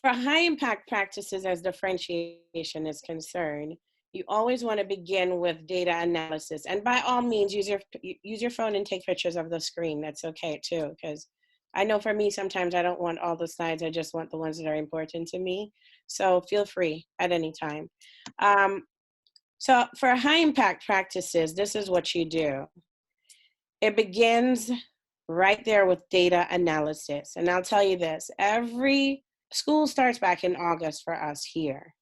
for high impact practices as differentiation is concerned, you always want to begin with data analysis. And by all means, use your phone and take pictures of the screen. That's okay too, because I know for me, sometimes I don't want all the slides. I just want the ones that are important to me. So feel free at any time. So for high impact practices, this is what you do. It begins right there with data analysis. And I'll tell you this, every school starts back in August for us here.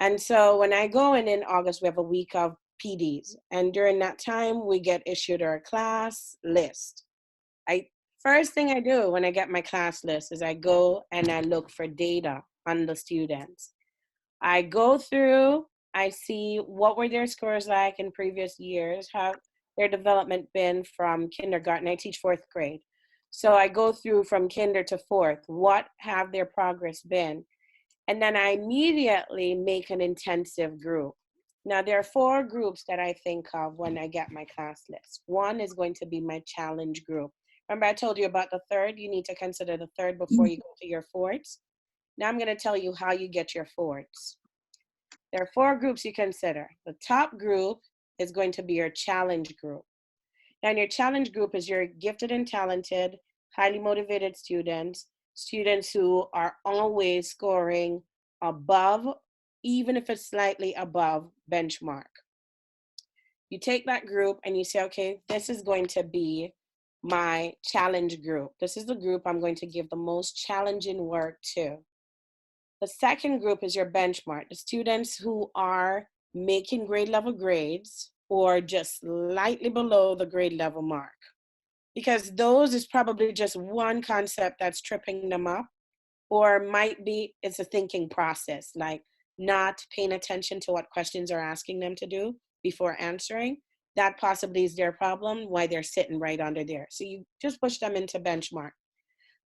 And so when I go in August, we have a week of PDs. And during that time, we get issued our class list. First thing I do when I get my class list is I go and I look for data on the students. I go through, I see what were their scores like in previous years, how their development been from kindergarten. I teach 4th grade. So I go through from kinder to 4th, what have their progress been? And then I immediately make an intensive group. Now there are 4 groups that I think of when I get my class list. One is going to be my challenge group. Remember I told you about the 3rd? You need to consider the 3rd before you go to your 4ths. Now I'm going to tell you how you get your 4ths. There are 4 groups you consider. The top group is going to be your challenge group. Now your challenge group is your gifted and talented, highly motivated students who are always scoring above, even if it's slightly above benchmark. You take that group and you say, okay, this is going to be my challenge group. This is the group I'm going to give the most challenging work to. The second group is your benchmark, the students who are making grade level grades or just slightly below the grade level mark. Because those is probably just one concept that's tripping them up, or might be it's a thinking process, like not paying attention to what questions are asking them to do before answering. that possibly is their problem, why they're sitting right under there. So you just push them into benchmark.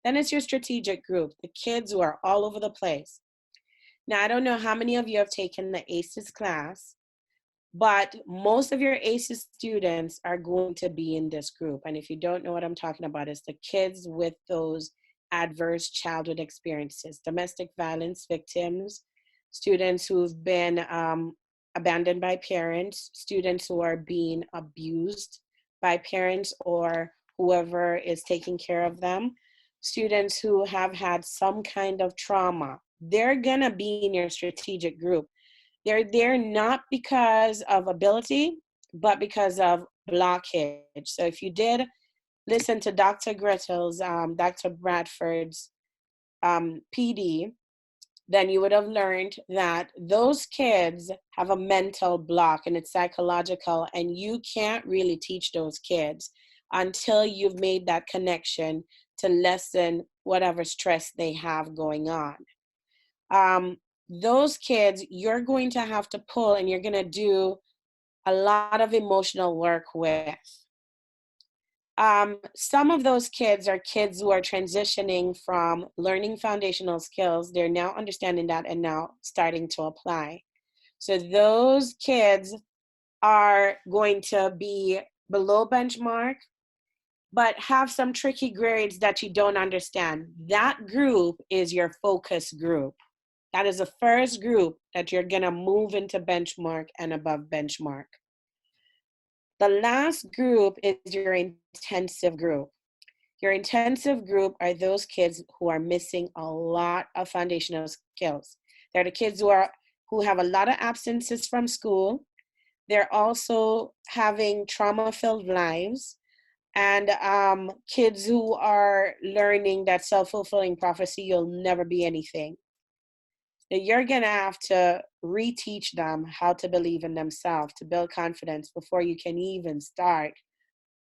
Then it's your strategic group, the kids who are all over the place. Now, I don't know how many of you have taken the ACEs class, but most of your ACEs students are going to be in this group. And if you don't know what I'm talking about, it's the kids with those adverse childhood experiences, domestic violence victims, students who've been abandoned by parents, students who are being abused by parents or whoever is taking care of them, students who have had some kind of trauma. They're gonna be in your strategic group. They're there not because of ability, but because of blockage. So if you did listen to Dr. Gretel's, Dr. Bradford's PD, then you would have learned that those kids have a mental block and it's psychological, and you can't really teach those kids until you've made that connection to lessen whatever stress they have going on. Those kids, you're going to have to pull and you're going to do a lot of emotional work with. Some of those kids are kids who are transitioning from learning foundational skills. They're now understanding that and now starting to apply. So those kids are going to be below benchmark, but have some tricky grades that you don't understand. That group is your focus group. That is the first group that you're gonna move into benchmark and above benchmark. The last group is your intensive group. Your intensive group are those kids who are missing a lot of foundational skills. They're the kids who have a lot of absences from school. They're also having trauma-filled lives, and kids who are learning that self-fulfilling prophecy, you'll never be anything. You're gonna have to reteach them how to believe in themselves, to build confidence before you can even start,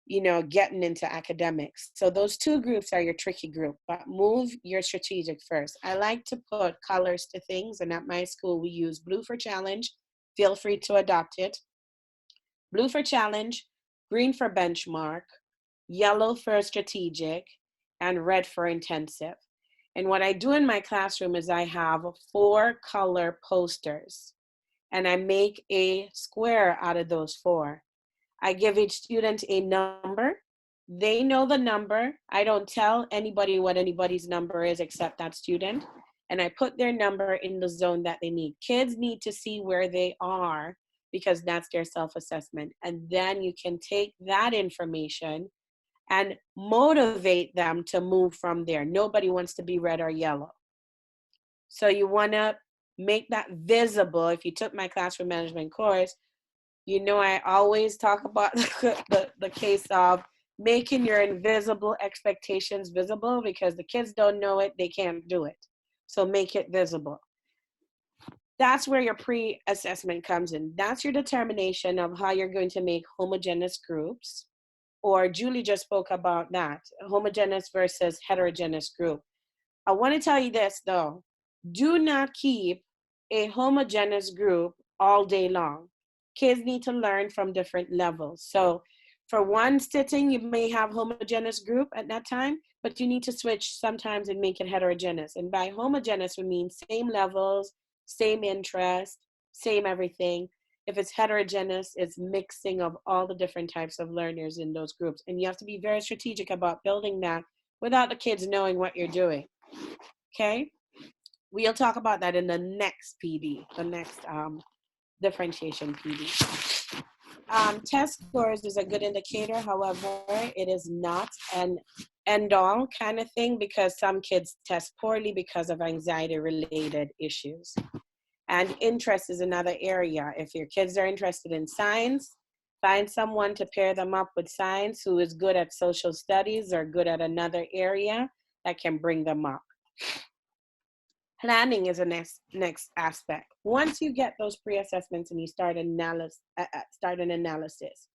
getting into academics. So those two groups are your tricky group, but move your strategic first. I like to put colors to things, and at my school we use blue for challenge. Feel free to adopt it. Blue for challenge, green for benchmark, yellow for strategic, and red for intensive. And what I do in my classroom is I have 4 color posters, and I make a square out of those 4. I give each student a number. They know the number. I don't tell anybody what anybody's number is except that student. And I put their number in the zone that they need. Kids need to see where they are because that's their self-assessment. And then you can take that information and motivate them to move from there. Nobody wants to be red or yellow. So you want to make that visible. If you took my classroom management course, I always talk about the case of making your invisible expectations visible, because the kids don't know it, they can't do it. So make it visible. That's where your pre-assessment comes in. That's your determination of how you're going to make homogeneous groups. Or Julie just spoke about that, homogeneous versus heterogeneous group. I want to tell you this though, do not keep a homogeneous group all day long. Kids need to learn from different levels. So for one sitting, you may have homogeneous group at that time, but you need to switch sometimes and make it heterogeneous. And by homogeneous, we mean same levels, same interest, same everything. If it's heterogeneous, it's mixing of all the different types of learners in those groups. And you have to be very strategic about building that without the kids knowing what you're doing, okay? We'll talk about that in the next PD, the next differentiation PD. Test scores is a good indicator. However, it is not an end-all kind of thing, because some kids test poorly because of anxiety-related issues. And interest is another area. If your kids are interested in science, find someone to pair them up with science who is good at social studies or good at another area that can bring them up. Planning is a next aspect. Once you get those pre-assessments and you start an analysis,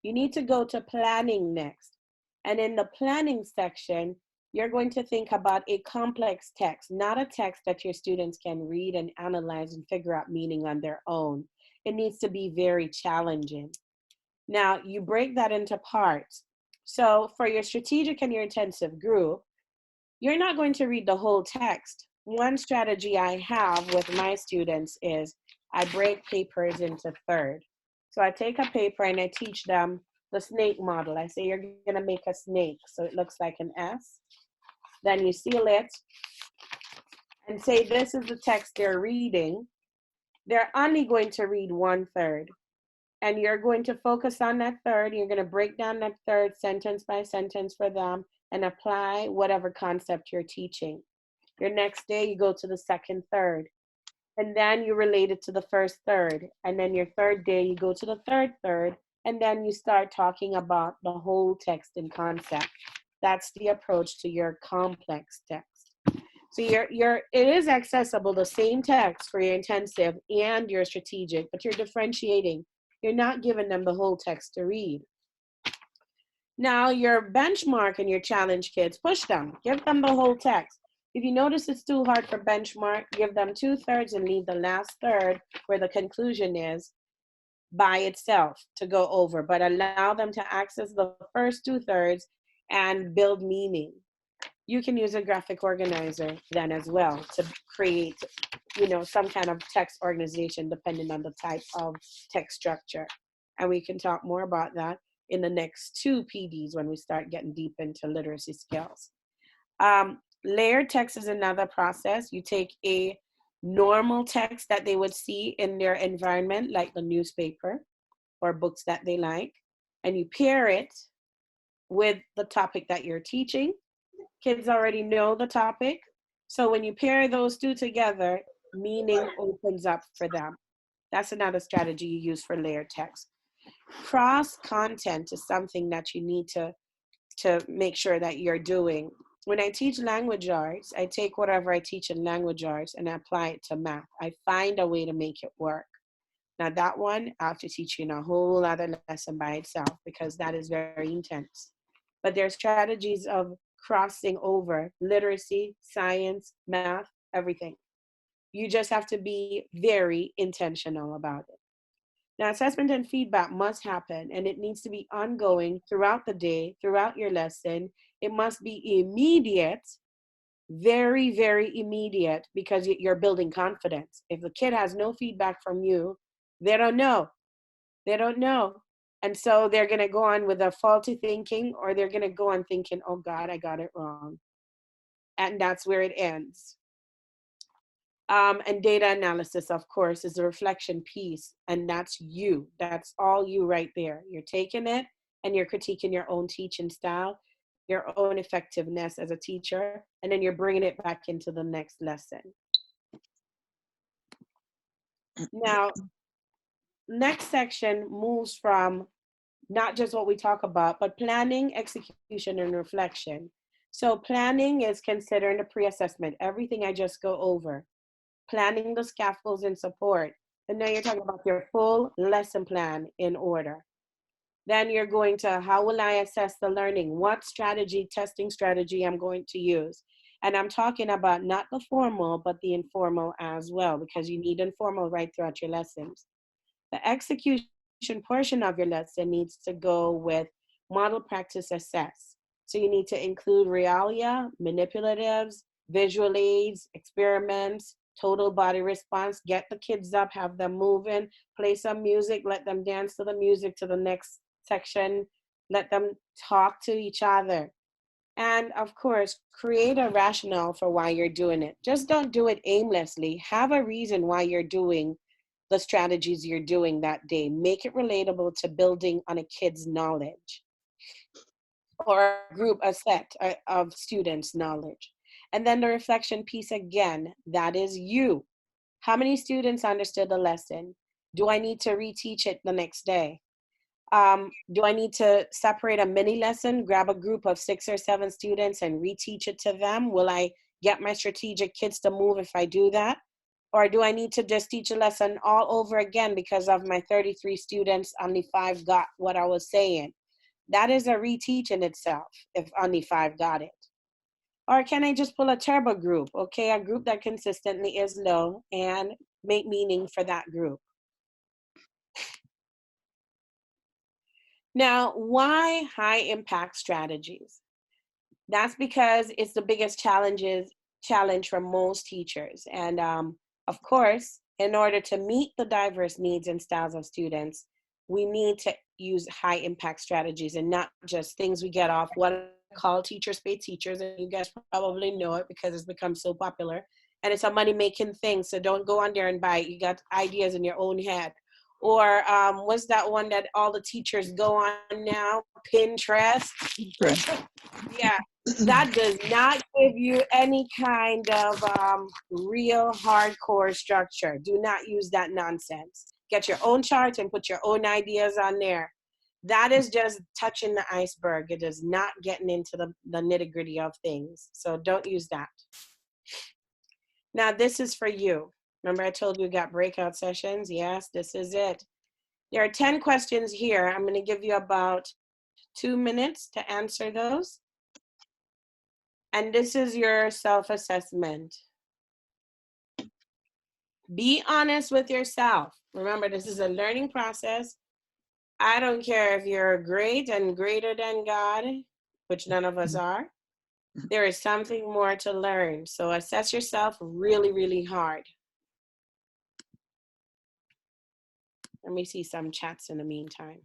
you need to go to planning next. And in the planning section, you're going to think about a complex text, not a text that your students can read and analyze and figure out meaning on their own. It needs to be very challenging. Now you break that into parts. So for your strategic and your intensive group, you're not going to read the whole text. One strategy I have with my students is I break papers into third. So I take a paper and I teach them the snake model. I say you're gonna make a snake so it looks like an S. Then you seal it and say this is the text they're reading. They're only going to read 1/3. And you're going to focus on that third. You're going to break down that third sentence by sentence for them and apply whatever concept you're teaching. Your next day, you go to the second third. And then you relate it to the first third. And then your third day, you go to the third third. And then you start talking about the whole text and concept. That's the approach to your complex text. So it is accessible, the same text for your intensive and your strategic, but you're differentiating. You're not giving them the whole text to read. Now your benchmark and your challenge kids, push them, give them the whole text. If you notice it's too hard for benchmark, give them 2/3 and leave the last third where the conclusion is by itself to go over, but allow them to access the first 2/3 and build meaning. You can use a graphic organizer then as well to create, some kind of text organization depending on the type of text structure. And we can talk more about that in the next 2 PDs when we start getting deep into literacy skills. Layered text is another process. You take a normal text that they would see in their environment, like the newspaper or books that they like, and you pair it with the topic that you're teaching. Kids already know the topic. So when you pair those two together, meaning opens up for them. That's another strategy you use for layered text. Cross content is something that you need to make sure that you're doing. When I teach language arts, I take whatever I teach in language arts and I apply it to math. I find a way to make it work. Now that one, I have to teach you in a whole other lesson by itself because that is very intense. But there are strategies of crossing over literacy, science, math, everything. You just have to be very intentional about it. Now, assessment and feedback must happen, and it needs to be ongoing throughout the day, throughout your lesson. It must be immediate, very, very immediate, because you're building confidence. If the kid has no feedback from you, they don't know. They don't know. And so they're going to go on with a faulty thinking, or they're going to go on thinking, oh God, I got it wrong. And that's where it ends. And data analysis, of course, is a reflection piece. And that's you. That's all you right there. You're taking it and you're critiquing your own teaching style, your own effectiveness as a teacher, and then you're bringing it back into the next lesson. Now, next section moves from not just what we talk about, but planning, execution, and reflection. So planning is considering the pre-assessment, everything I just go over. Planning the scaffolds and support. And now you're talking about your full lesson plan in order. Then you're going to, how will I assess the learning? What strategy, testing strategy I'm going to use? And I'm talking about not the formal, but the informal as well, because you need informal right throughout your lessons. The execution portion of your lesson needs to go with model, practice, assess. So you need to include realia, manipulatives, visual aids, experiments, total body response. Get the kids up, have them moving, play some music, let them dance to the music to the next section, let them talk to each other. And of course, create a rationale for why you're doing it. Just don't do it aimlessly. Have a reason why you're doing the strategies you're doing that day. Make it relatable to building on a kid's knowledge or a set of students' knowledge. And then the reflection piece again, that is you. How many students understood the lesson? Do I need to reteach it the next day? Do I need to separate a mini lesson, grab a group of 6 or 7 students and reteach it to them? Will I get my strategic kids to move if I do that? Or do I need to just teach a lesson all over again because of my 33 students, only 5 got what I was saying? That is a reteach in itself if only 5 got it. Or can I just pull a turbo group? Okay, a group that consistently is low and make meaning for that group. Now, why high impact strategies? That's because it's the biggest challenge for most teachers. And of course, in order to meet the diverse needs and styles of students, we need to use high impact strategies and not just things we get off what I call teachers pay teachers. And you guys probably know it because it's become so popular. And it's a money making thing. So don't go on there and buy it. You got ideas in your own head. Or what's that one that all the teachers go on now? Pinterest. Right. Yeah, that does not give you any kind of real hardcore structure. Do not use that nonsense. Get your own charts and put your own ideas on there. That is just touching the iceberg. It is not getting into the nitty gritty of things. So don't use that. Now, this is for you. Remember I told you got breakout sessions? Yes, this is it. There are 10 questions here. I'm going to give you about 2 minutes to answer those. And this is your self-assessment. Be honest with yourself. Remember, this is a learning process. I don't care if you're great and greater than God, which none of us are. There is something more to learn. So assess yourself really, really hard. Let me see some chats in the meantime.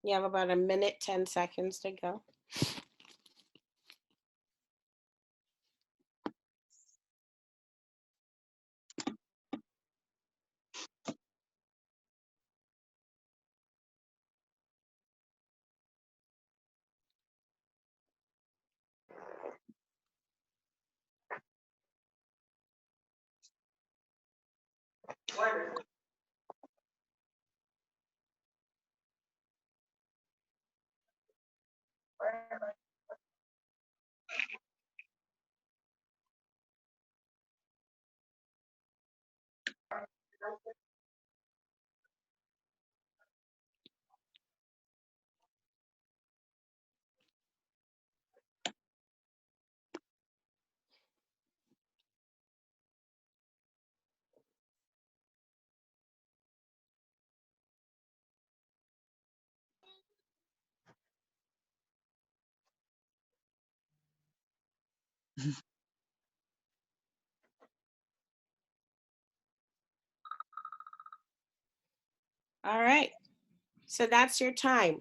You have about 1 minute, 10 seconds to go. All right, so that's your time.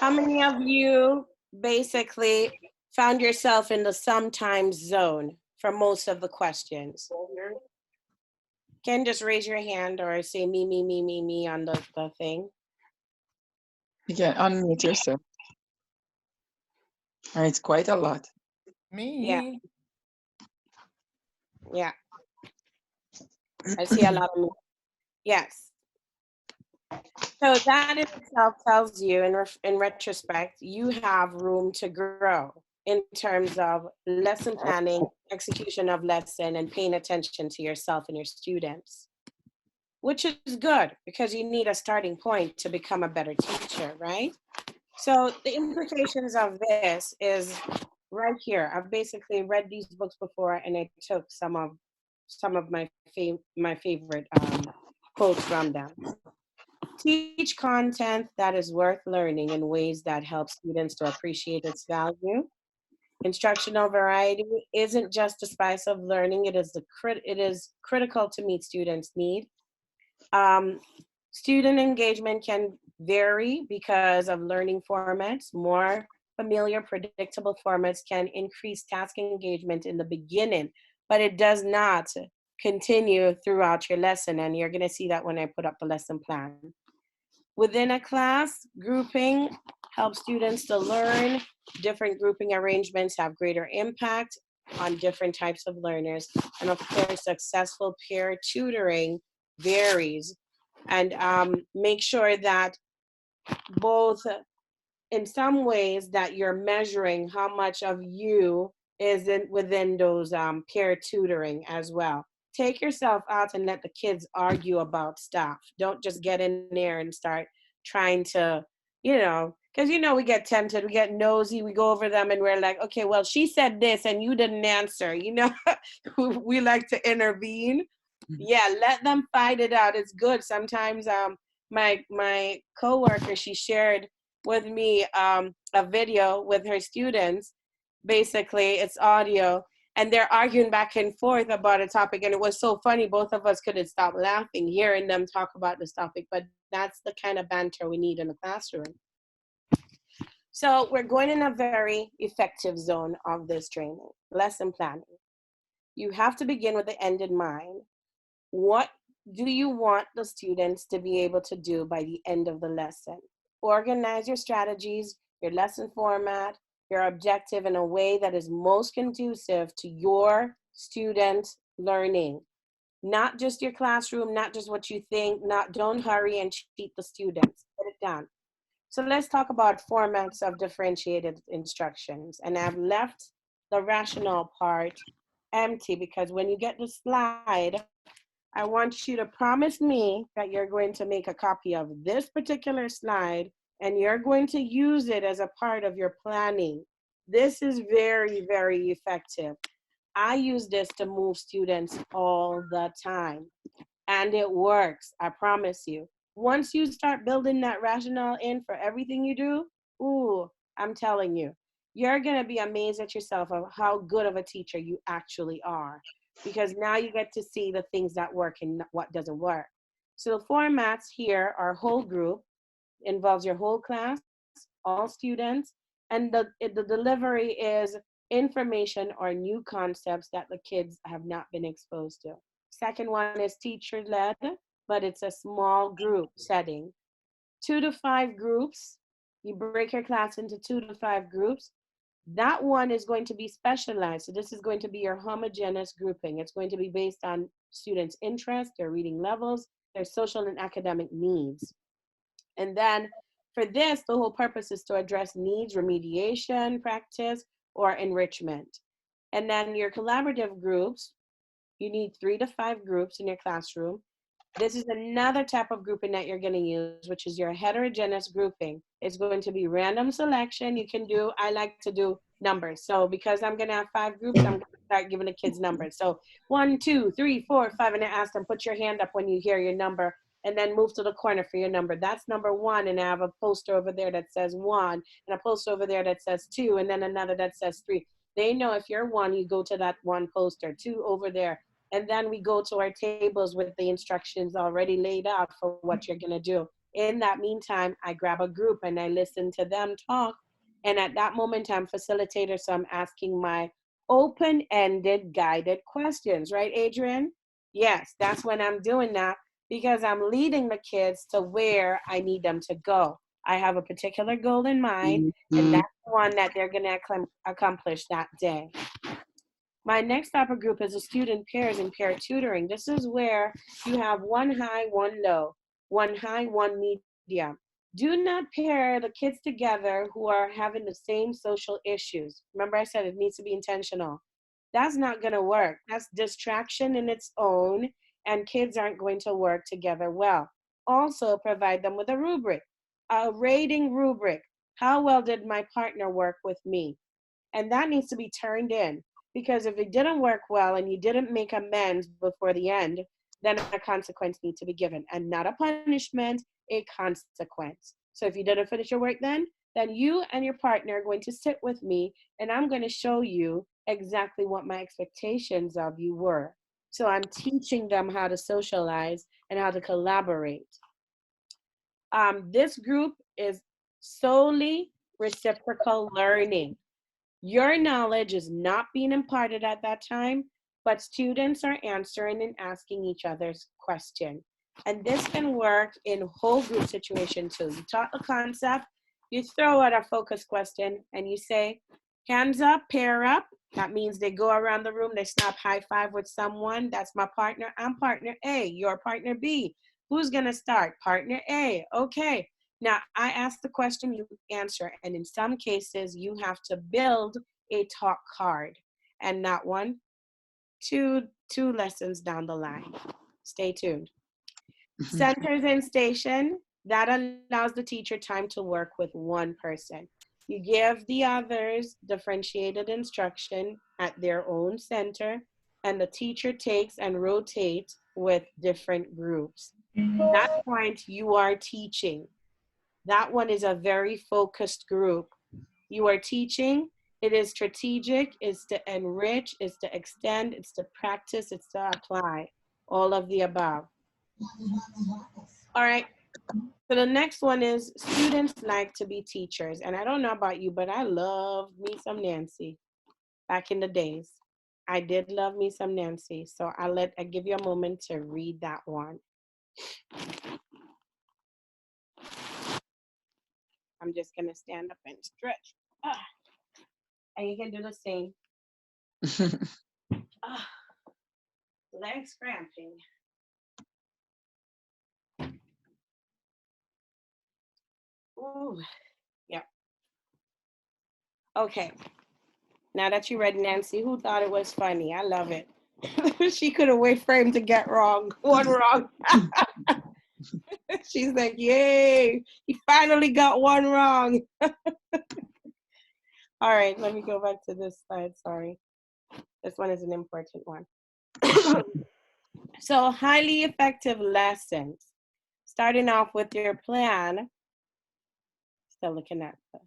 How many of you basically found yourself in the sometimes zone for most of the questions? Can just raise your hand or say me, me, me, me, me on the thing. You can unmute yourself. And it's quite a lot. Me. Yeah. Yeah. I see a lot of me. Yes. So that in itself tells you, in retrospect, you have room to grow in terms of lesson planning, execution of lesson, and paying attention to yourself and your students, which is good because you need a starting point to become a better teacher, right? So the implications of this is right here. I've basically read these books before, and I took some of my favorite quotes from them. Teach content that is worth learning in ways that help students to appreciate its value. Instructional variety isn't just a spice of learning, it is critical to meet students' need. Student engagement can vary because of learning formats. More familiar, predictable formats can increase task engagement in the beginning, but it does not continue throughout your lesson. And you're gonna see that when I put up the lesson plan. Within a class, grouping helps students to learn. Different grouping arrangements have greater impact. on different types of learners. And of course, successful peer tutoring varies. And make sure that both in some ways that you're measuring how much of you is within those peer tutoring as well. Take yourself out and let the kids argue about stuff. Don't just get in there and start trying to, because we get tempted, we get nosy, we go over them and we're like, okay, well, she said this and you didn't answer, we like to intervene. Yeah, let them fight it out. It's good. Sometimes my coworker, she shared with me a video with her students. Basically, it's audio, and they're arguing back and forth about a topic, and it was so funny. Both of us couldn't stop laughing hearing them talk about this topic, but that's the kind of banter we need in the classroom. So we're going in a very effective zone of this training, lesson planning. You have to begin with the end in mind. What do you want the students to be able to do by the end of the lesson? Organize your strategies, your lesson format, your objective in a way that is most conducive to your student learning. Not just your classroom, not just what you think, don't hurry and cheat the students. Put it down. So let's talk about formats of differentiated instructions. And I've left the rational part empty because when you get the slide, I want you to promise me that you're going to make a copy of this particular slide and you're going to use it as a part of your planning. This is very, very effective. I use this to move students all the time, and it works, I promise you. Once you start building that rationale in for everything you do, ooh, I'm telling you, you're gonna be amazed at yourself of how good of a teacher you actually are, because now you get to see the things that work and what doesn't work. So the formats here are whole group, involves your whole class, all students, and the delivery is information or new concepts that the kids have not been exposed to. Second one is teacher-led, but it's a small group setting. 2 to 5 groups, you break your class into 2 to 5 groups. That one is going to be specialized. So this is going to be your homogeneous grouping. It's going to be based on students' interests, their reading levels, their social and academic needs. And then for this, the whole purpose is to address needs, remediation, practice, or enrichment. And then your collaborative groups, you need 3 to 5 groups in your classroom. This is another type of grouping that you're going to use, which is your heterogeneous grouping. It's going to be random selection. You can do, I like to do numbers. So because I'm going to have 5 groups, I'm going to start giving the kids numbers. So 1, 2, 3, 4, 5, and I ask them, put your hand up when you hear your number, and then move to the corner for your number. That's number 1, and I have a poster over there that says 1, and a poster over there that says 2, and then another that says 3. They know if you're 1, you go to that 1 poster, 2 over there. And then we go to our tables with the instructions already laid out for what you're gonna do. In that meantime, I grab a group and I listen to them talk. And at that moment, I'm facilitator, so I'm asking my open-ended guided questions, right, Adrian? Yes, that's when I'm doing that because I'm leading the kids to where I need them to go. I have a particular goal in mind, and that's the one that they're gonna accomplish that day. My next type of group is the student pairs and peer tutoring. This is where you have 1 high, 1 low, 1 high, 1 medium. Do not pair the kids together who are having the same social issues. Remember I said it needs to be intentional. That's not gonna work. That's distraction in its own, and kids aren't going to work together well. Also provide them with a rubric, a rating rubric. How well did my partner work with me? And that needs to be turned in. Because if it didn't work well and you didn't make amends before the end, then a consequence needs to be given. And not a punishment, a consequence. So if you didn't finish your work then you and your partner are going to sit with me and I'm going to show you exactly what my expectations of you were. So I'm teaching them how to socialize and how to collaborate. This group is solely reciprocal learning. Your knowledge is not being imparted at that time, but students are answering and asking each other's question. And this can work in whole group situation too. You taught the concept, you throw out a focus question and you say, hands up, pair up, That means they go around the room, they snap high five with someone. That's my partner. I'm partner A. You're partner B. Who's going to start? Partner A. Okay. Now, I ask the question, you answer. And in some cases, you have to build a talk card. And not one, two lessons down the line. Stay tuned. Centers and station, that allows the teacher time to work with one person. You give the others differentiated instruction at their own center, and the teacher takes and rotates with different groups. That point, you are teaching. That one is a very focused group. You are teaching. It is strategic, it's to enrich, it's to extend, it's to practice, it's to apply. All of the above. All right. So the next one is students like to be teachers. And I don't know about you, but I love me some Nancy back in the days. I did love me some Nancy. So I give you a moment to read that one. I'm just gonna stand up and stretch. And you can do the same. Legs cramping. Ooh, yeah. Okay. Now that you read Nancy, who thought it was funny? I love it. She couldn't wait for him to get wrong. One wrong. She's like, yay, he finally got one wrong. All right, let me go back to this slide. Sorry. This one is an important one. So highly effective lessons. Starting off with your plan. Still looking at this.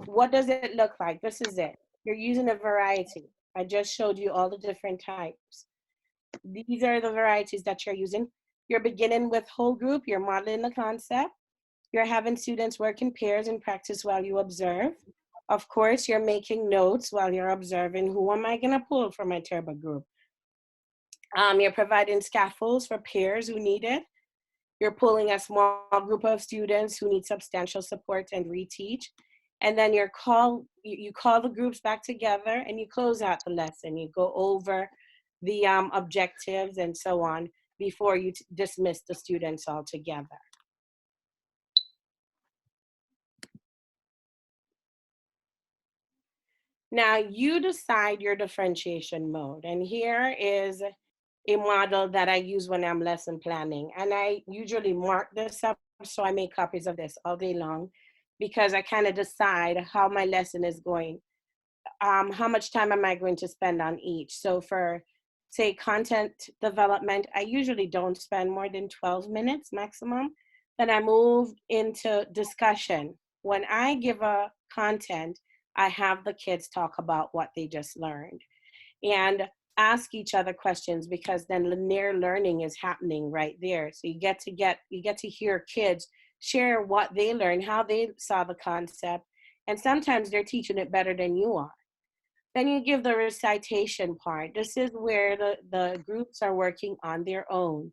What does it look like? This is it. You're using a variety. I just showed you all the different types. These are the varieties that you're using. You're beginning with whole group. You're modeling the concept. You're having students work in pairs and practice while you observe. Of course, you're making notes while you're observing. Who am I gonna pull from my turbo group? You're providing scaffolds for peers who need it. You're pulling a small group of students who need substantial support and reteach. And then you call the groups back together and you close out the lesson. You go over the objectives and so on before you dismiss the students altogether. Now you decide your differentiation mode. And here is a model that I use when I'm lesson planning. And I usually mark this up, so I make copies of this all day long because I kind of decide how my lesson is going. How much time am I going to spend on each? So for, say, content development, I usually don't spend more than 12 minutes maximum. Then I move into discussion. When I give a content, I have the kids talk about what they just learned and ask each other questions, because then linear learning is happening right there. So you get to hear kids share what they learned, how they saw the concept, and sometimes they're teaching it better than you are. Then you give the recitation part. This is where the groups are working on their own.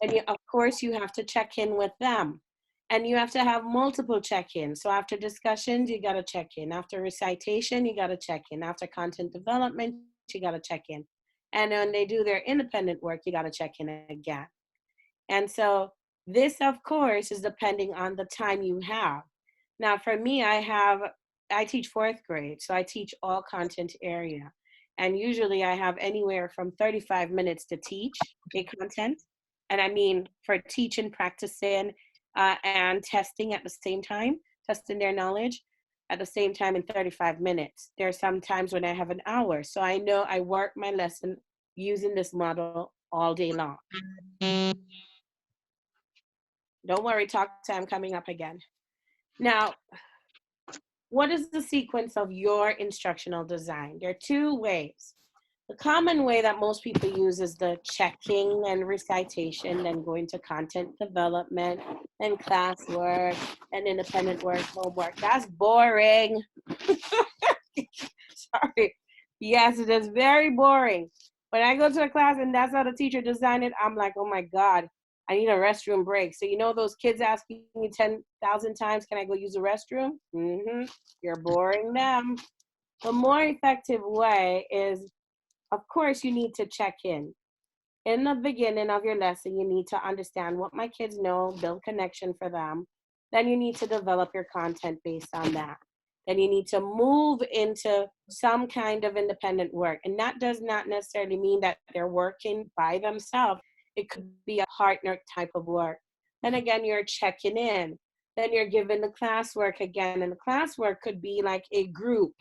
And of course, you have to check in with them. And you have to have multiple check-ins. So after discussions, you got to check in. After recitation, you got to check in. After content development, you got to check in. And when they do their independent work, you got to check in again. And so this, of course, is depending on the time you have. Now, for me, I teach fourth grade, so I teach all content area. And usually I have anywhere from 35 minutes to teach a content. And I mean, for teaching, practicing, and testing at the same time, testing their knowledge at the same time in 35 minutes. There are some times when I have an hour. So I know I work my lesson using this model all day long. Don't worry, talk time coming up again. Now, what is the sequence of your instructional design? There are two ways. The common way that most people use is the checking and recitation, then going to content development, and classwork, and independent work, homework. That's boring. Sorry. Yes, it is very boring. When I go to a class and that's how the teacher designed it, I'm like, oh my God, I need a restroom break. So you know those kids asking me 10,000 times, can I go use the restroom? You're boring them. The more effective way is, of course, you need to check in. In the beginning of your lesson, you need to understand what my kids know, build connection for them. Then you need to develop your content based on that. Then you need to move into some kind of independent work. And that does not necessarily mean that they're working by themselves. It could be a partner type of work. Then again, you're checking in. Then you're given the classwork again. And the classwork could be like a group,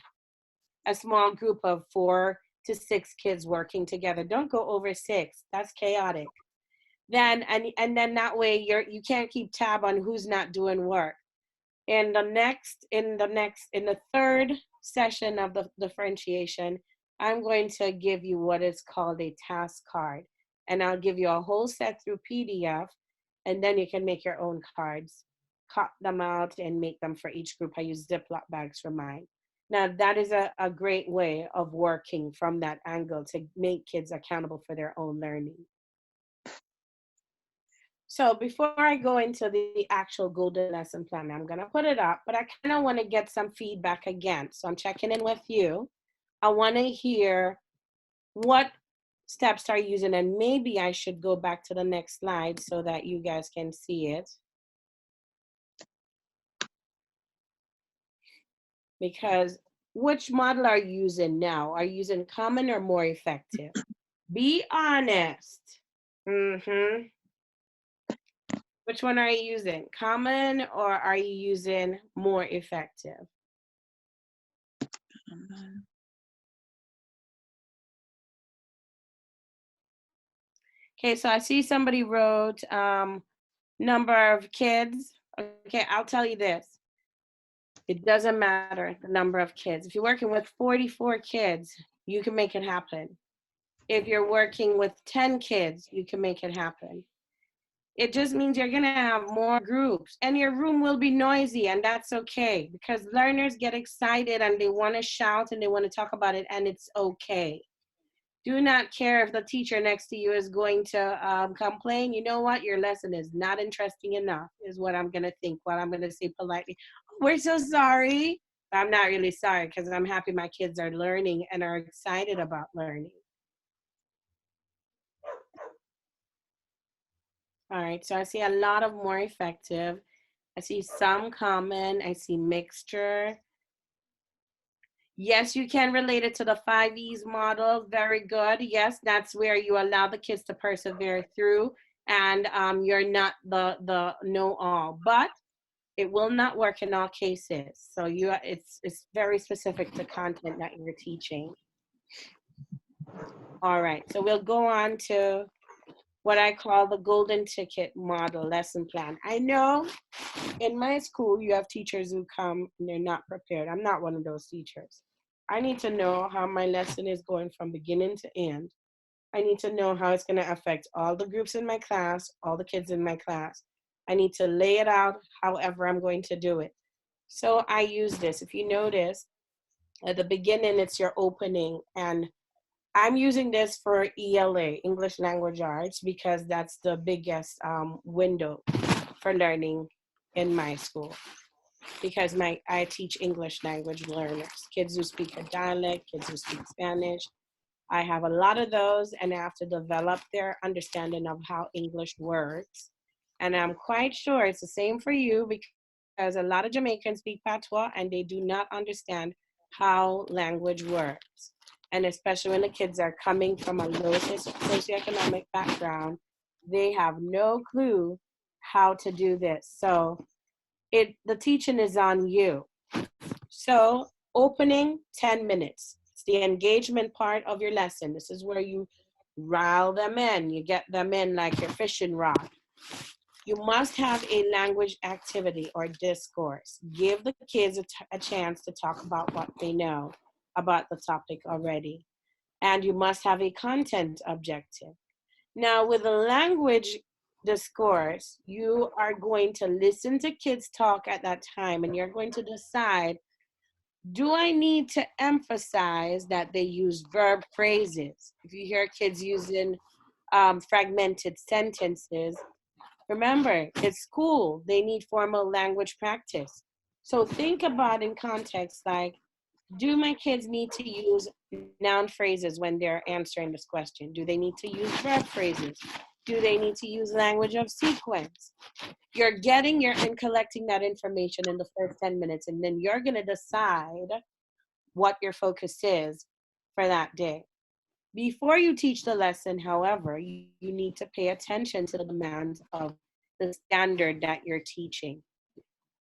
a small group of 4 to 6 kids working together. Don't go over 6. That's chaotic. Then and then that way you can't keep tab on who's not doing work. In the third session of the differentiation, I'm going to give you what is called a task card. And I'll give you a whole set through PDF, and then you can make your own cards, cut them out and make them for each group. I use Ziploc bags for mine. Now, that is a great way of working from that angle to make kids accountable for their own learning. So before I go into the actual golden lesson plan, I'm gonna put it up, but I kind of want to get some feedback again. So I'm checking in with you. I want to hear what steps are you using, and maybe I should go back to the next slide so that you guys can see it. Because which model are you using now? Are you using common or more effective? Be honest. Which one are you using? Common or are you using more effective? Okay, so I see somebody wrote number of kids. Okay, I'll tell you this. It doesn't matter the number of kids. If you're working with 44 kids, you can make it happen. If you're working with 10 kids, you can make it happen. It just means you're gonna have more groups and your room will be noisy, and that's okay because learners get excited and they wanna shout and they wanna talk about it, and it's okay. Do not care if the teacher next to you is going to complain. You know what? Your lesson is not interesting enough is what I'm gonna think, what I'm gonna say politely. Oh, we're so sorry. But I'm not really sorry because I'm happy my kids are learning and are excited about learning. All right, so I see a lot of more effective. I see some common, I see mixture. Yes, you can relate it to the 5 E's model, very good. Yes, that's where you allow the kids to persevere through and you're not the know-all, but it will not work in all cases. So it's very specific to content that you're teaching. All right, so we'll go on to what I call the golden ticket model lesson plan. I know in my school, you have teachers who come and they're not prepared. I'm not one of those teachers. I need to know how my lesson is going from beginning to end. I need to know how it's going to affect all the groups in my class, all the kids in my class. I need to lay it out however I'm going to do it. So I use this. If you notice, at the beginning, it's your opening, and I'm using this for ELA, English Language Arts, because that's the biggest window for learning in my school. Because I teach English language learners, kids who speak a dialect, kids who speak Spanish. I have a lot of those, and I have to develop their understanding of how English works. And I'm quite sure it's the same for you because a lot of Jamaicans speak patois and they do not understand how language works. And especially when the kids are coming from a low socioeconomic background, they have no clue how to do this. So the teaching is on you. So opening 10 minutes. It's the engagement part of your lesson. This is where you rile them in. You get them in like your fishing rod. You must have a language activity or discourse. Give the kids a chance to talk about what they know about the topic already. And you must have a content objective. Now, with a language discourse, you are going to listen to kids talk at that time, and you're going to decide, do I need to emphasize that they use verb phrases? If you hear kids using fragmented sentences, remember, it's school. They need formal language practice. So think about in context like, Do my kids need to use noun phrases when they're answering this question? Do they need to use verb phrases? Do they need to use language of sequence? You're getting and collecting that information in the first 10 minutes, and then you're going to decide what your focus is for that day. Before you teach the lesson, however, you need to pay attention to the demands of the standard that you're teaching.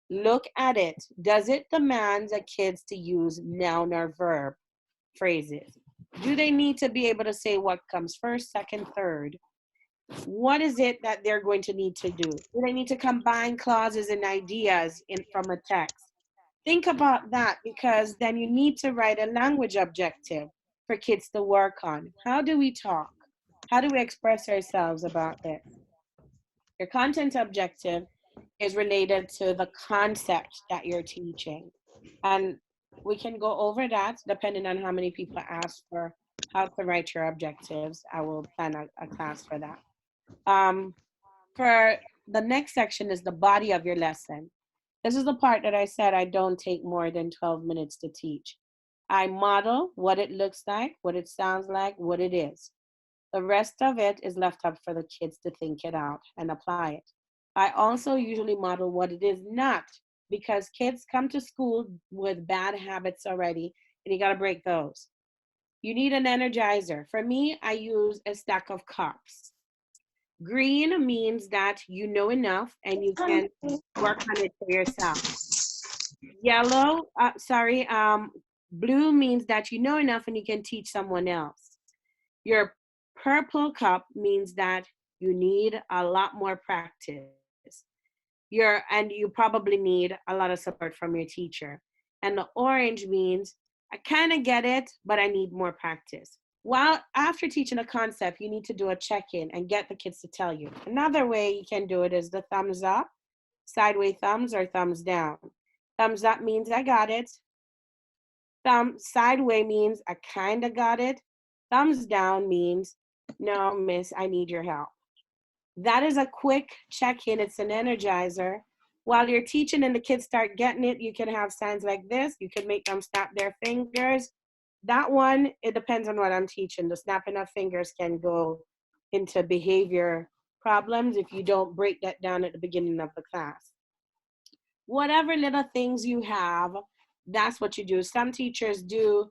Look at it. Does it demand the kids to use noun or verb phrases? Do they need to be able to say what comes first, second, third? What is it that they're going to need to do? Do they need to combine clauses and ideas from a text? Think about that, because then you need to write a language objective for kids to work on. How do we talk? How do we express ourselves about this? Your content objective is related to the concept that you're teaching. And we can go over that depending on how many people ask for how to write your objectives. I will plan a class for that. For the next section is the body of your lesson. This is the part that I said I don't take more than 12 minutes to teach. I model what it looks like, what it sounds like, what it is. The rest of it is left up for the kids to think it out and apply it. I also usually model what it is not, because kids come to school with bad habits already, and you got to break those. You need an energizer. For me, I use a stack of cups. Green means that you know enough and you can work on it for yourself. Blue means that you know enough and you can teach someone else. Your purple cup means that you need a lot more practice. And you probably need a lot of support from your teacher. And the orange means I kind of get it, but I need more practice. Well, after teaching a concept, you need to do a check-in and get the kids to tell you. Another way you can do it is the thumbs up, sideways thumbs, or thumbs down. Thumbs up means I got it. Sideways means I kind of got it. Thumbs down means, no, miss, I need your help. That is a quick check-in. It's an energizer. While you're teaching and the kids start getting it, you can have signs like this. You can make them snap their fingers. That one, it depends on what I'm teaching. The snapping of fingers can go into behavior problems if you don't break that down at the beginning of the class. Whatever little things you have, that's what you do. Some teachers do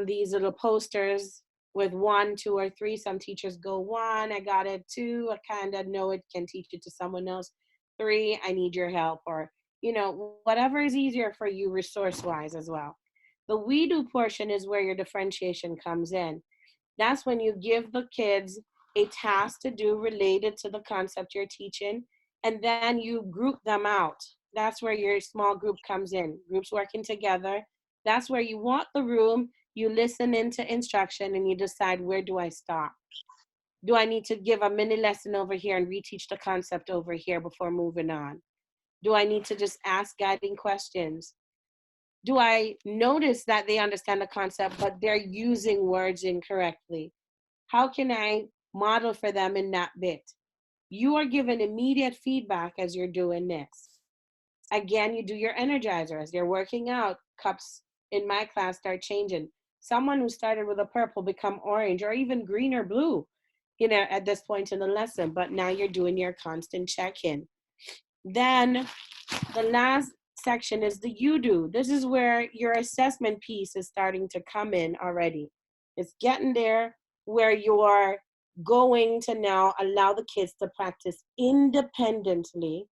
these little posters with 1, 2, or 3. Some teachers go 1, I got it. 2, I kind of know it, can teach it to someone else. 3, I need your help, or, whatever is easier for you resource-wise as well. The we do portion is where your differentiation comes in. That's when you give the kids a task to do related to the concept you're teaching, and then you group them out. That's where your small group comes in, groups working together. That's where you want the room, you listen into instruction, and you decide, where do I stop? Do I need to give a mini lesson over here and reteach the concept over here before moving on? Do I need to just ask guiding questions? Do I notice that they understand the concept, but they're using words incorrectly? How can I model for them in that bit? You are given immediate feedback as you're doing this. Again, you do your energizer. As they're working out, cups in my class start changing. Someone who started with a purple become orange, or even green or blue, at this point in the lesson. But now you're doing your constant check-in. Then the last section is the you do. This is where your assessment piece is starting to come in already. It's getting there where you're going to now allow the kids to practice independently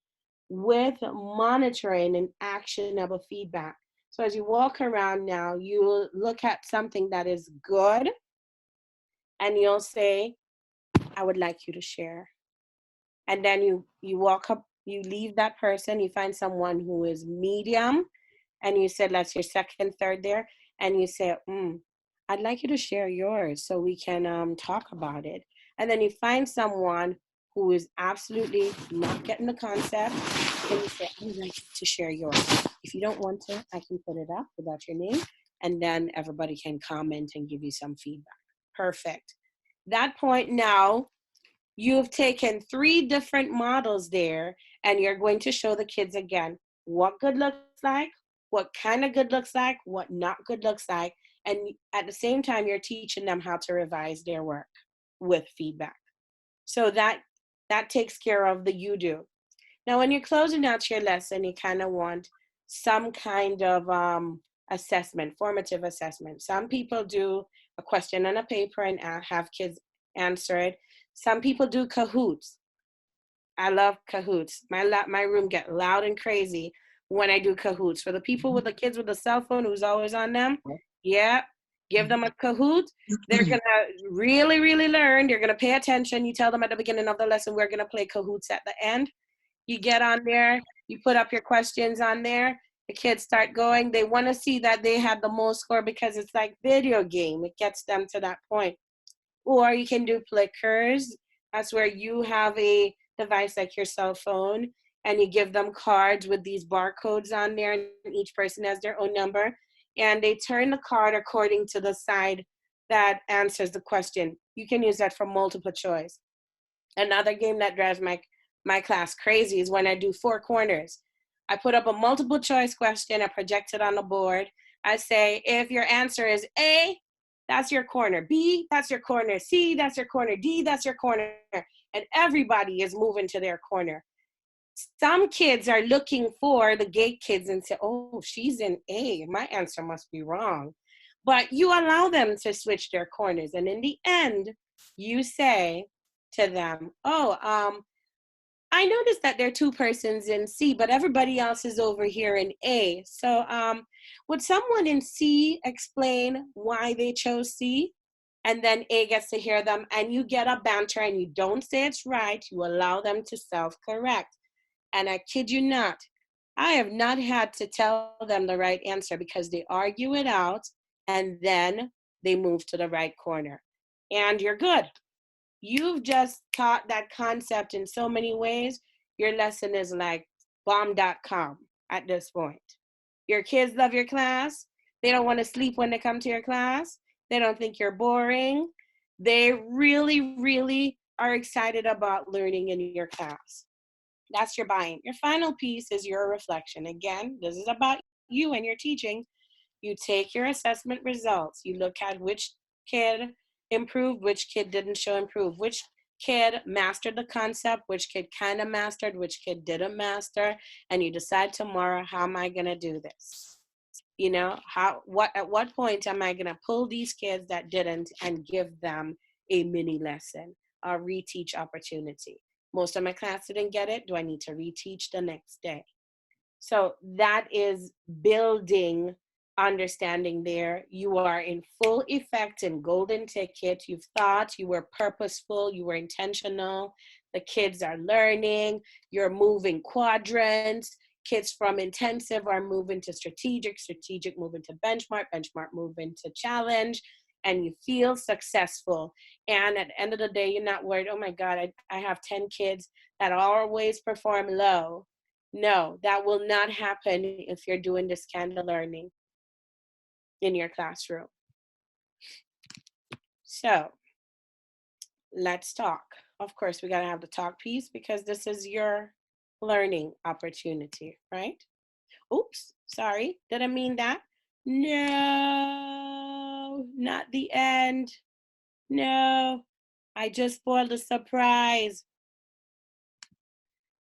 with monitoring and actionable feedback. So as you walk around now, you look at something that is good and you'll say, I would like you to share. And then you walk up, you leave that person, you find someone who is medium, and you said, that's your second, third there, and you say, I'd like you to share yours so we can talk about it. And then you find someone who is absolutely not getting the concept, and you say, I would like you to share yours. If you don't want to, I can put it up without your name, and then everybody can comment and give you some feedback. Perfect. That point now, you've taken 3 different models there, and you're going to show the kids again what good looks like, what kind of good looks like, what not good looks like, and at the same time, you're teaching them how to revise their work with feedback. So that takes care of the you do. Now, when you're closing out your lesson, you kind of want some kind of assessment, formative assessment. Some people do a question on a paper and have kids answer it. Some people do Kahoots. I love Kahoots. My room get loud and crazy when I do Kahoots. For the people with the kids with the cell phone who's always on them, yeah, give them a Kahoot. They're gonna really, really learn. They're gonna pay attention. You tell them at the beginning of the lesson, we're gonna play Kahoots at the end. You get on there, you put up your questions on there. The kids start going. They want to see that they had the most score because it's like video game. It gets them to that point. Or you can do Plickers. That's where you have a device like your cell phone and you give them cards with these barcodes on there, and each person has their own number, and they turn the card according to the side that answers the question. You can use that for multiple choice. Another game that drives my class crazy is when I do 4 corners. I put up a multiple choice question, I project it on the board. I say, if your answer is A, that's your corner. B, that's your corner. C, that's your corner. D, that's your corner. And everybody is moving to their corner. Some kids are looking for the gate kids and say, oh, she's in A. My answer must be wrong. But you allow them to switch their corners. And in the end, you say to them, oh, I noticed that there are 2 persons in C, but everybody else is over here in A. So would someone in C explain why they chose C? And then A gets to hear them, and you get a banter, and you don't say it's right. You allow them to self-correct. And I kid you not, I have not had to tell them the right answer because they argue it out, and then they move to the right corner. And you're good. You've just taught that concept in so many ways. Your lesson is like bomb.com at this point. Your kids love your class. They don't want to sleep when they come to your class. They don't think you're boring. They really, really are excited about learning in your class. That's your buy-in. Your final piece is your reflection. Again, this is about you and your teaching. You take your assessment results. You look at which kid improved, which kid didn't show improve, which kid mastered the concept, which kid kind of mastered, which kid didn't master, and you decide tomorrow, how am I going to do this? You know, at what point am I going to pull these kids that didn't and give them a mini lesson, a reteach opportunity? Most of my class didn't get it. Do I need to reteach the next day? So that is building understanding there. You are in full effect in golden ticket. You've thought, you were purposeful, you were intentional. The kids are learning. You're moving quadrants. Kids from intensive are moving to strategic moving to benchmark moving to challenge, and you feel successful. And at the end of the day, you're not worried, oh my God, I have 10 kids that always perform low. No, that will not happen if you're doing this kind of learning in your classroom. So let's talk. Of course, we gotta have the talk piece because this is your learning opportunity, right? Oops, sorry, did I mean that? No, not the end. No, I just spoiled the surprise.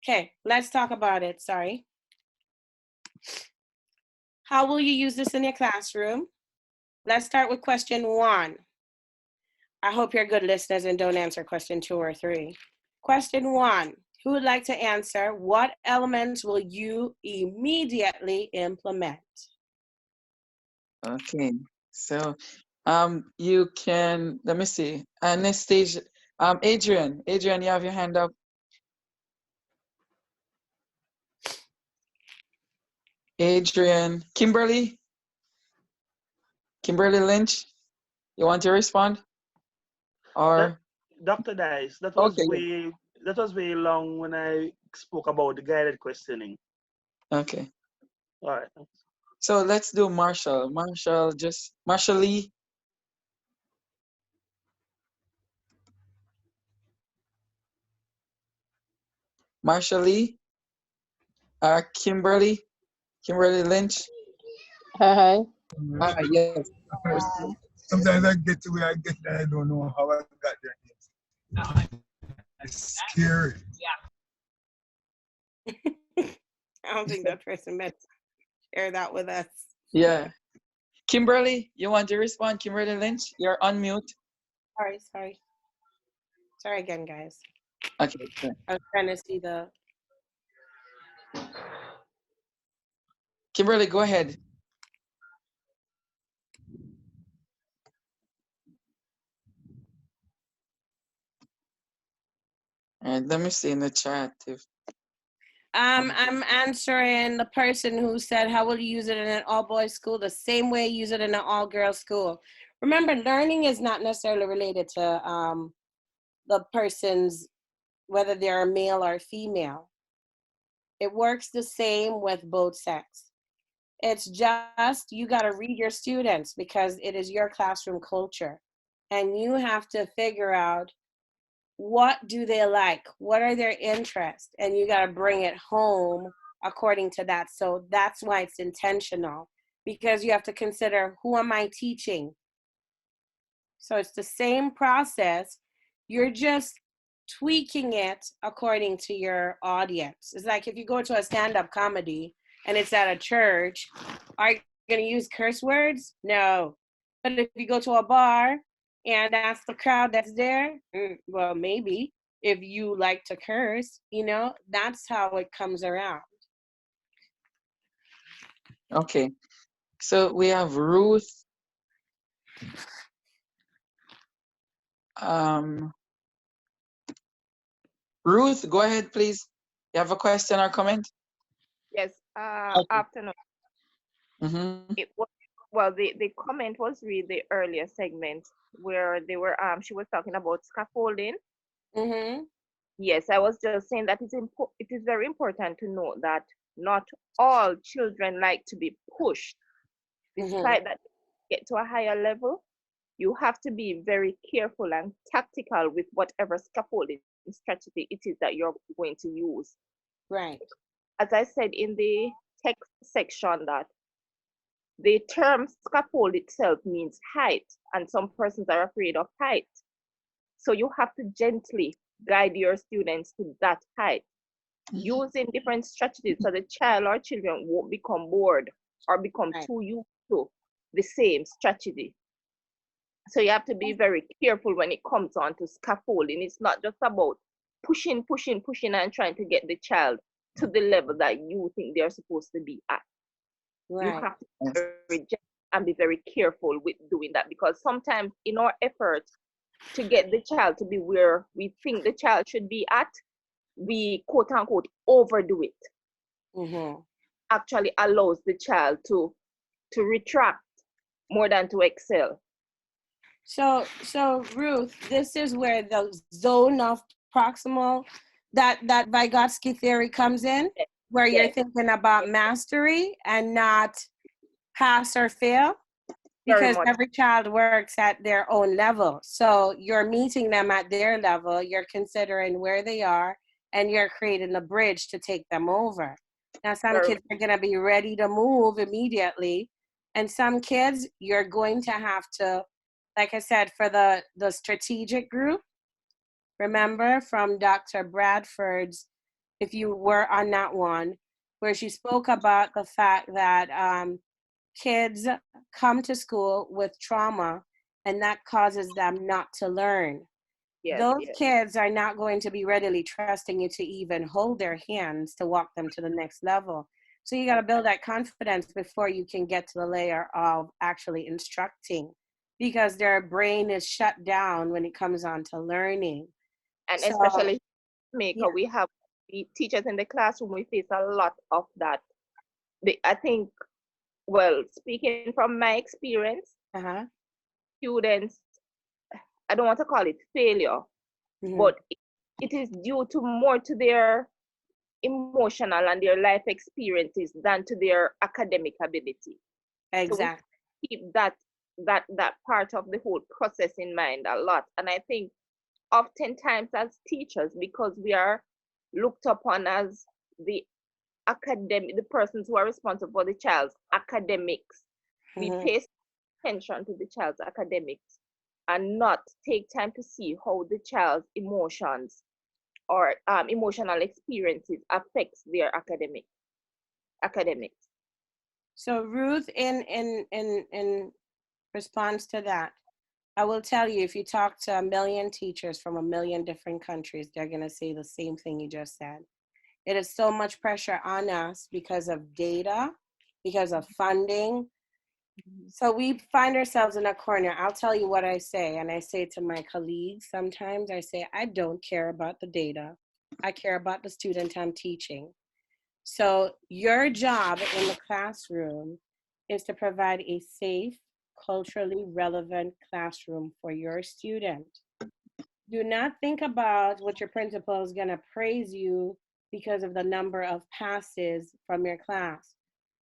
Okay, let's talk about it, sorry. How will you use this in your classroom? Let's start with question 1. I hope you're good listeners and don't answer question 2 or 3. Question 1, who would like to answer? What elements will you immediately implement? Okay, so you can, let me see, next stage, Adrian, you have your hand up. Adrian, Kimberly Lynch, you want to respond? Or Dr. Dice, that was okay. way long when I spoke about the guided questioning. Okay. All right. So let's do Marshall. Marshall Lee. Marshall Lee. Kimberly Lynch. Yes. Sometimes I get to where I get and I don't know how I got there. It's scary. I don't think that person meant to share that with us. Yeah. Kimberly, you want to respond? Kimberly Lynch, you're on mute. Sorry again, guys. Okay. Sure. I was trying to see the. Kimberly, go ahead. And let me see in the chat if. I'm answering the person who said, how will you use it in an all-boys school? The same way you use it in an all-girls school. Remember, learning is not necessarily related to the person's, whether they're a male or female. It works the same with both sex. It's just, you got to read your students because it is your classroom culture. And you have to figure out, what do they like? What are their interests? And you got to bring it home according to that. So that's why it's intentional, because you have to consider, who am I teaching? So it's the same process. You're just tweaking it according to your audience. It's like if you go to a stand-up comedy and it's at a church, are you going to use curse words? No. But if you go to a bar and ask the crowd that's there, well, maybe, if you like to curse, that's how it comes around. Okay. So we have Ruth. Ruth, go ahead, please. You have a question or comment? Yes, Okay. afternoon. Mm-hmm. It was, well, the comment was really the earlier segment where they were she was talking about scaffolding. Mm-hmm. Yes, I was just saying that it is very important to note that not all children like to be pushed. Despite that, get to a higher level, you have to be very careful and tactical with whatever scaffolding strategy it is that you're going to use. Right. As I said in the text section, that the term scaffold itself means height, and some persons are afraid of height. So you have to gently guide your students to that height, using different strategies so the child or children won't become bored or become too used to the same strategy. So you have to be very careful when it comes on to scaffolding. It's not just about pushing and trying to get the child to the level that you think they're supposed to be at. Right. You have to be very gentle and be very careful with doing that, because sometimes in our effort to get the child to be where we think the child should be at, we quote unquote overdo it. Mm-hmm. Actually allows the child to retract more than to excel. So Ruth, this is where the zone of proximal, that Vygotsky theory comes in, where you're thinking about mastery and not pass or fail, because every child works at their own level. So you're meeting them at their level, you're considering where they are, and you're creating a bridge to take them over. Now, some kids are going to be ready to move immediately, and some kids you're going to have to, like I said, for the strategic group, remember from Dr. Bradford's, if you were on that one, where she spoke about the fact that kids come to school with trauma and that causes them not to learn. Those kids are not going to be readily trusting you to even hold their hands to walk them to the next level. So you got to build that confidence before you can get to the layer of actually instructing, because their brain is shut down when it comes on to learning. And especially we have the teachers in the classroom, we face a lot of that. I think, well, speaking from my experience, students, I don't want to call it failure, but it is due to more to their emotional and their life experiences than to their academic ability. Exactly. So keep that part of the whole process in mind a lot. And I think oftentimes as teachers, because we are looked upon as the the persons who are responsible for the child's academics. We pay attention to the child's academics and not take time to see how the child's emotions or emotional experiences affects their academics. So Ruth, in response to that, I will tell you, if you talk to 1 million teachers from 1 million different countries, they're going to say the same thing you just said. It is so much pressure on us because of data, because of funding. So we find ourselves in a corner. I'll tell you what I say, and I say to my colleagues sometimes, I say, I don't care about the data. I care about the student I'm teaching. So your job in the classroom is to provide a safe, culturally relevant classroom for your student. Do not think about what your principal is going to praise you because of the number of passes from your class.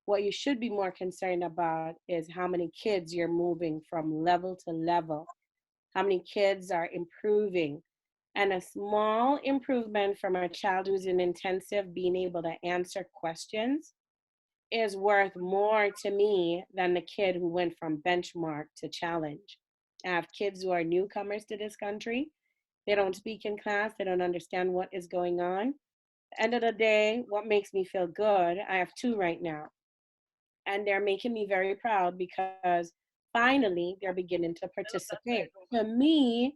What you should be more concerned about is how many kids you're moving from level to level, how many kids are improving. And a small improvement from a child who's in intensive being able to answer questions is worth more to me than the kid who went from benchmark to challenge. I have kids who are newcomers to this country. They don't speak in class. They don't understand what is going on. End of the day, what makes me feel good, I have 2 right now. And they're making me very proud because finally they're beginning to participate. To me,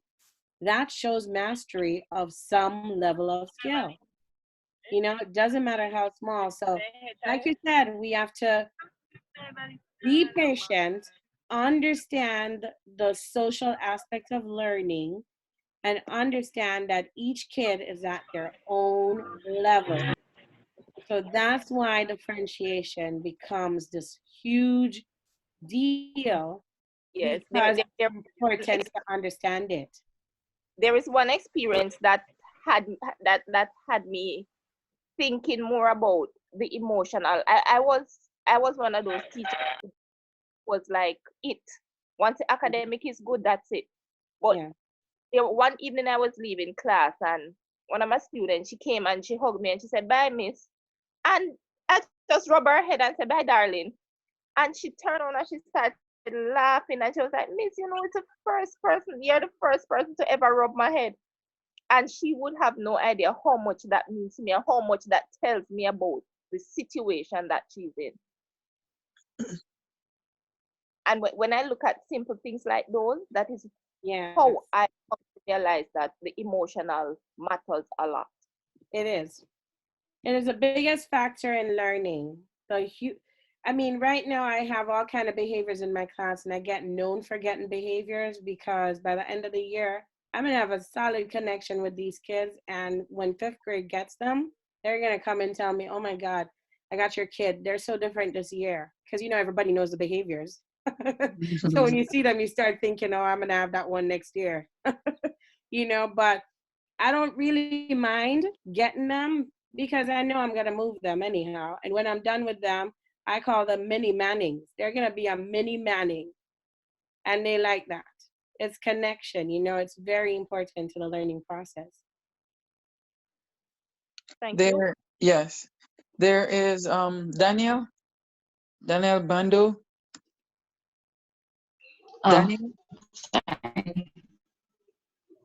that shows mastery of some level of skill. You know, it doesn't matter how small. So like you said, we have to be patient, understand the social aspect of learning, and understand that each kid is at their own level. So that's why differentiation becomes this huge deal, Yes, because it's important to understand it. there is one experience that had me thinking more about the emotional. I was one of those teachers who was like, it once the academic is good, that's it. But one evening I was leaving class and one of my students, she came and she hugged me and she said, bye, miss. And I just rubbed her head and said, bye, darling. And she turned on and she started laughing and she was like, miss, you know, you're the first person to ever rub my head. And she would have no idea how much that means to me and how much that tells me about the situation that she's in. And when I look at simple things like those, that is how I realize that the emotional matters a lot. It is. It is the biggest factor in learning. I mean, right now I have all kind of behaviors in my class, and I get known for getting behaviors because by the end of the year, I'm gonna have a solid connection with these kids. And when 5th grade gets them, they're gonna come and tell me, oh my God, I got your kid. They're so different this year. Because, you know, everybody knows the behaviors. So when you see them, you start thinking, oh, I'm gonna have that one next year. You know, but I don't really mind getting them because I know I'm gonna move them anyhow. And when I'm done with them, I call them mini Mannings. They're gonna be a mini Manning. And they like that. It's connection, you know, it's very important to the learning process. Thank you. Yes. There is Daniel Bando. Daniel?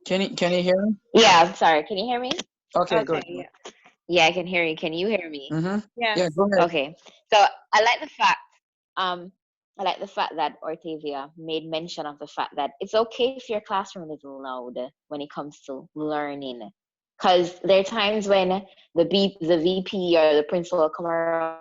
Can you hear me? Yeah, I'm sorry. Can you hear me? Okay, good. Yeah, I can hear you. Can you hear me? Yes. Yeah, go ahead. Okay. So I like the fact that Ortavia made mention of the fact that it's okay if your classroom is loud when it comes to learning. Because there are times when the VP or the principal come around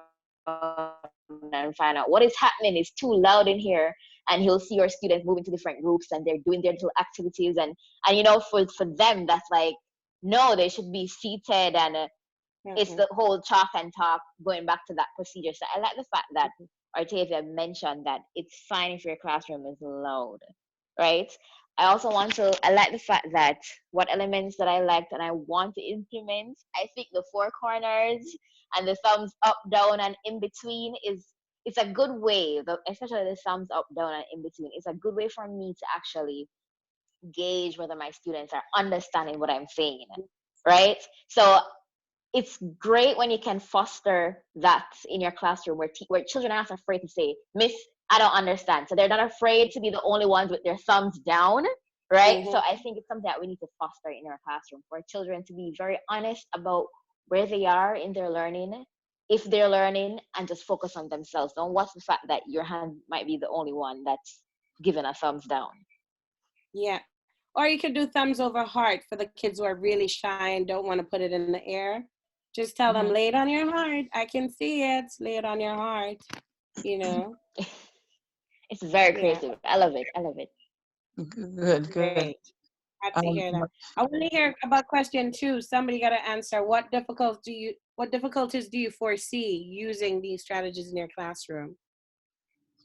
and find out what is happening. It's too loud in here, and he'll see your students moving to different groups and they're doing their little activities, and you know, for them that's like, no, they should be seated, and it's the whole chalk and talk, going back to that procedure. So I like the fact that Ortavia mentioned that it's fine if your classroom is loud, right? I like the fact that what elements that I liked and I want to implement, I think the 4 corners and the thumbs up, down, and in between it's a good way, especially the thumbs up, down, and in between. It's a good way for me to actually gauge whether my students are understanding what I'm saying, right? So it's great when you can foster that in your classroom where children are not afraid to say, Miss, I don't understand. So they're not afraid to be the only ones with their thumbs down, right? So I think it's something that we need to foster in our classroom for children to be very honest about where they are in their learning, if they're learning, and just focus on themselves. Don't watch the fact that your hand might be the only one that's given a thumbs down. Yeah. Or you could do thumbs over heart for the kids who are really shy and don't want to put it in the air. Just tell them, lay it on your heart. I can see it. Lay it on your heart. You know? It's very creative. I love it. I love it. Good. Great. Happy to hear that. I want to hear about question 2. Somebody got to answer. What difficulties do you foresee using these strategies in your classroom?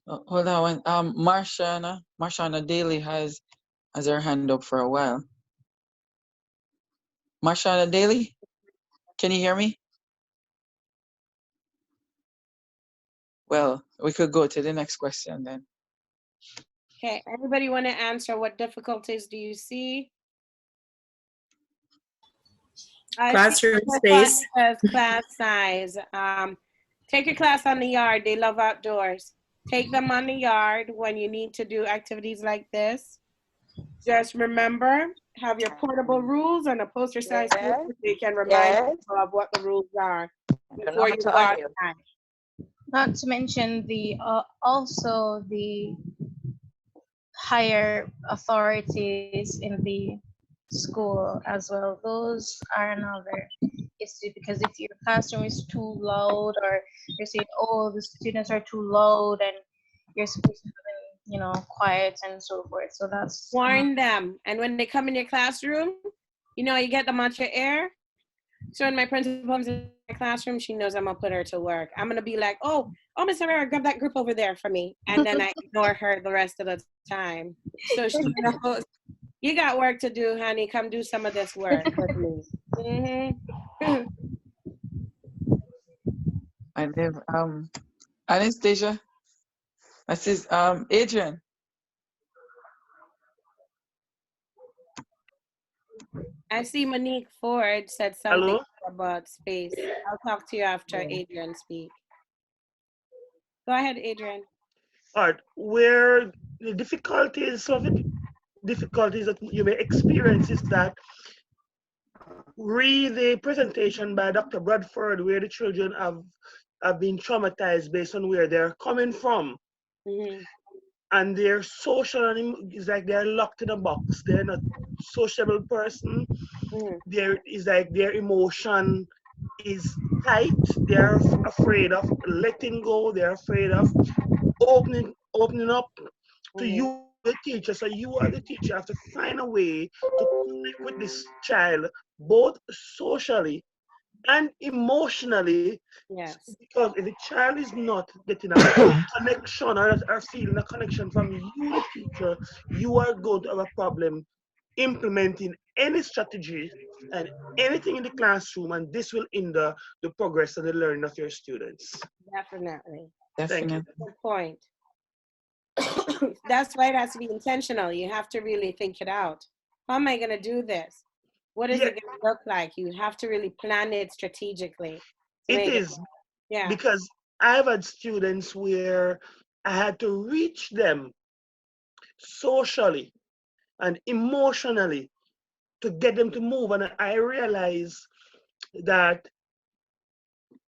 Hold on. Marshana Daly has her hand up for a while. Marshana Daly, can you hear me? Well, we could go to the next question then. Okay, everybody want to answer, what difficulties do you see? Classroom space. Class size. Take your class on the yard. They love outdoors. Take them on the yard when you need to do activities like this. Just remember, have your portable rules and a poster size so you can remind people of what the rules are before you go outside. Not to mention the also the higher authorities in the school as well. Those are another issue, because if your classroom is too loud, or you're saying, oh, the students are too loud, and you're supposed to be, quiet and so forth. So that's warn them. And when they come in your classroom, you get them out your air. So when my principal comes in my classroom, she knows I'm gonna put her to work. I'm gonna be like, oh, Miss Herrera, grab that group over there for me. And then I ignore her the rest of the time. So she knows, you got work to do, honey. Come do some of this work with me. I live, Anastasia. I says, Adrian. I see Monique Ford said something Hello? about space. I'll talk to you after Adrian speaks. Go ahead, Adrian. All right. Where the difficulties that you may experience is that read the presentation by Dr. Bradford, where the children have been traumatized based on where they're coming from. And their social is like they're locked in a box. They're not sociable person. There is like their emotion is tight. They're afraid of letting go. They're afraid of opening up to you, the teacher. So you are the teacher, have to find a way to connect with this child, both socially and emotionally. Yes. Because if the child is not getting a connection or feeling a connection from you, the teacher, you are going to have a problem implementing any strategy and anything in the classroom, and this will hinder the progress and the learning of your students. Definitely. Thank you. Good point. That's why it has to be intentional. You have to really think it out. How am I going to do this? What is it going to look like? You have to really plan it strategically. It is. Yeah. Because I've had students where I had to reach them socially and emotionally to get them to move. And I realized that